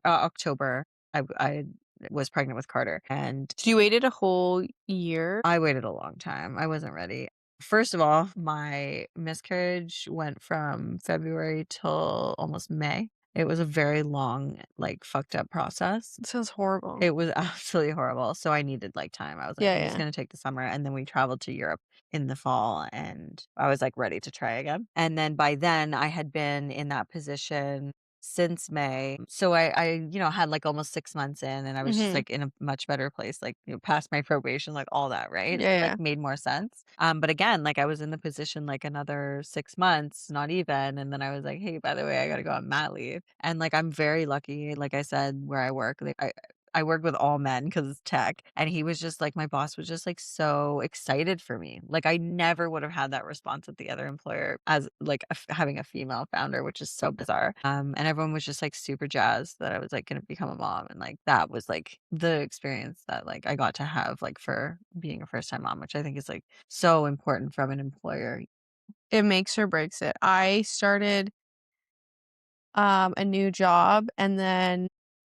October, I was pregnant with Carter, and So you waited a whole year? I waited a long time. I wasn't ready. First of all, my miscarriage went from February till almost May. It was a very long, like, fucked up process. It sounds horrible. It was absolutely horrible, so I needed, like, time. I was like, Yeah, "I'm just yeah. gonna take the summer," and then we traveled to Europe in the fall, and I was, like, ready to try again, and then by then, I had been in that position since May, so I had, like, almost 6 months in, and I was just, Mhm. like, in a much better place, like, past my probation, like, all that, right? Yeah, Like, yeah. made more sense, but again, like, I was in the position, like, another 6 months, not even, and then I was like, "Hey, by the way, I gotta go on mat leave," and, like, I'm very lucky, like I said, where I work, like, I work with all men because it's tech, and he was just like my boss was just, like, so excited for me. Like, I never would have had that response at the other employer as, like, having a female founder, which is so bizarre. And everyone was just, like, super jazzed that I was, like, gonna become a mom, and, like, that was, like, the experience that, like, I got to have, like, for being a first-time mom, which I think is, like, so important from an employer. It makes or breaks it. I started a new job, and then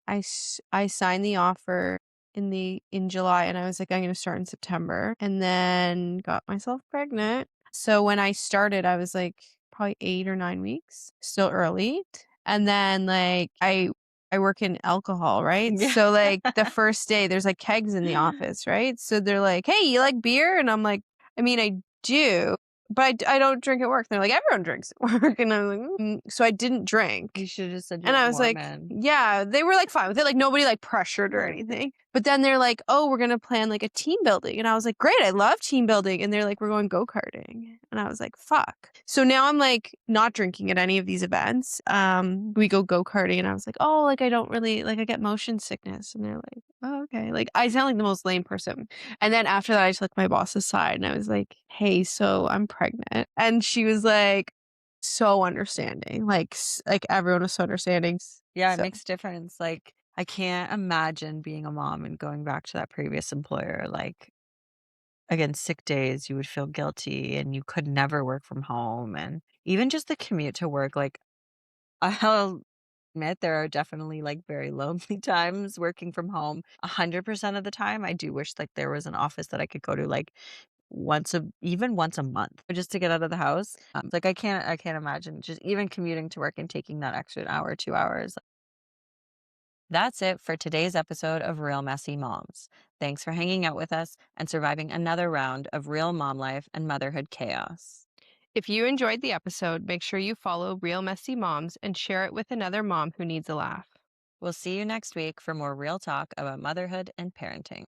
I signed the offer in July, and I was like, "I'm gonna start in September," and then got myself pregnant. So when I started, I was, like, probably 8 or 9 weeks, still early, and then, like, I work in alcohol, right? Yeah. So, like, the first day, there's, like, kegs in the office, right? So they're like, "Hey, you like beer?" And I'm like, "I mean, I do, but I don't drink at work." They're like, "Everyone drinks at work." And I was like, "Mm." So I didn't You drink. should've just said And you're I was like, Mormon. yeah, they were, like, fine with it, like, nobody, like, pressured or anything. But then they're like, "Oh, we're gonna plan, like, a team building." And I was like, "Great, I love team building." And they're like, "We're going go-karting." And I was like, "Fuck." So now I'm, like, not drinking at any of these events. We go go-karting, and I was like, "Oh, like, I don't really like, I get motion sickness." And they're like, "Oh, okay." Like, I sound like the most lame person. And then after that, I took my boss aside, and I was like, "Hey, so I'm pregnant." And she was like, so understanding, like, everyone was so understanding. Yeah, it So makes a difference, like, I can't imagine being a mom and going back to that previous employer, like, again, sick days, you would feel guilty and you could never work from home, and even just the commute to work, like, I'll admit there are definitely, like, very lonely times working from home. 100% of the time, I do wish, like, there was an office that I could go to, like, even once a month just to get out of the house. Like, I can't imagine just even commuting to work and taking that extra hour, 2 hours. That's it for today's episode of Real Messy Moms. Thanks for hanging out with us and surviving another round of real mom life and motherhood chaos. if you enjoyed the episode, make sure you follow Real Messy Moms and share it with another mom who needs a laugh. We'll see you next week for more real talk about motherhood and parenting.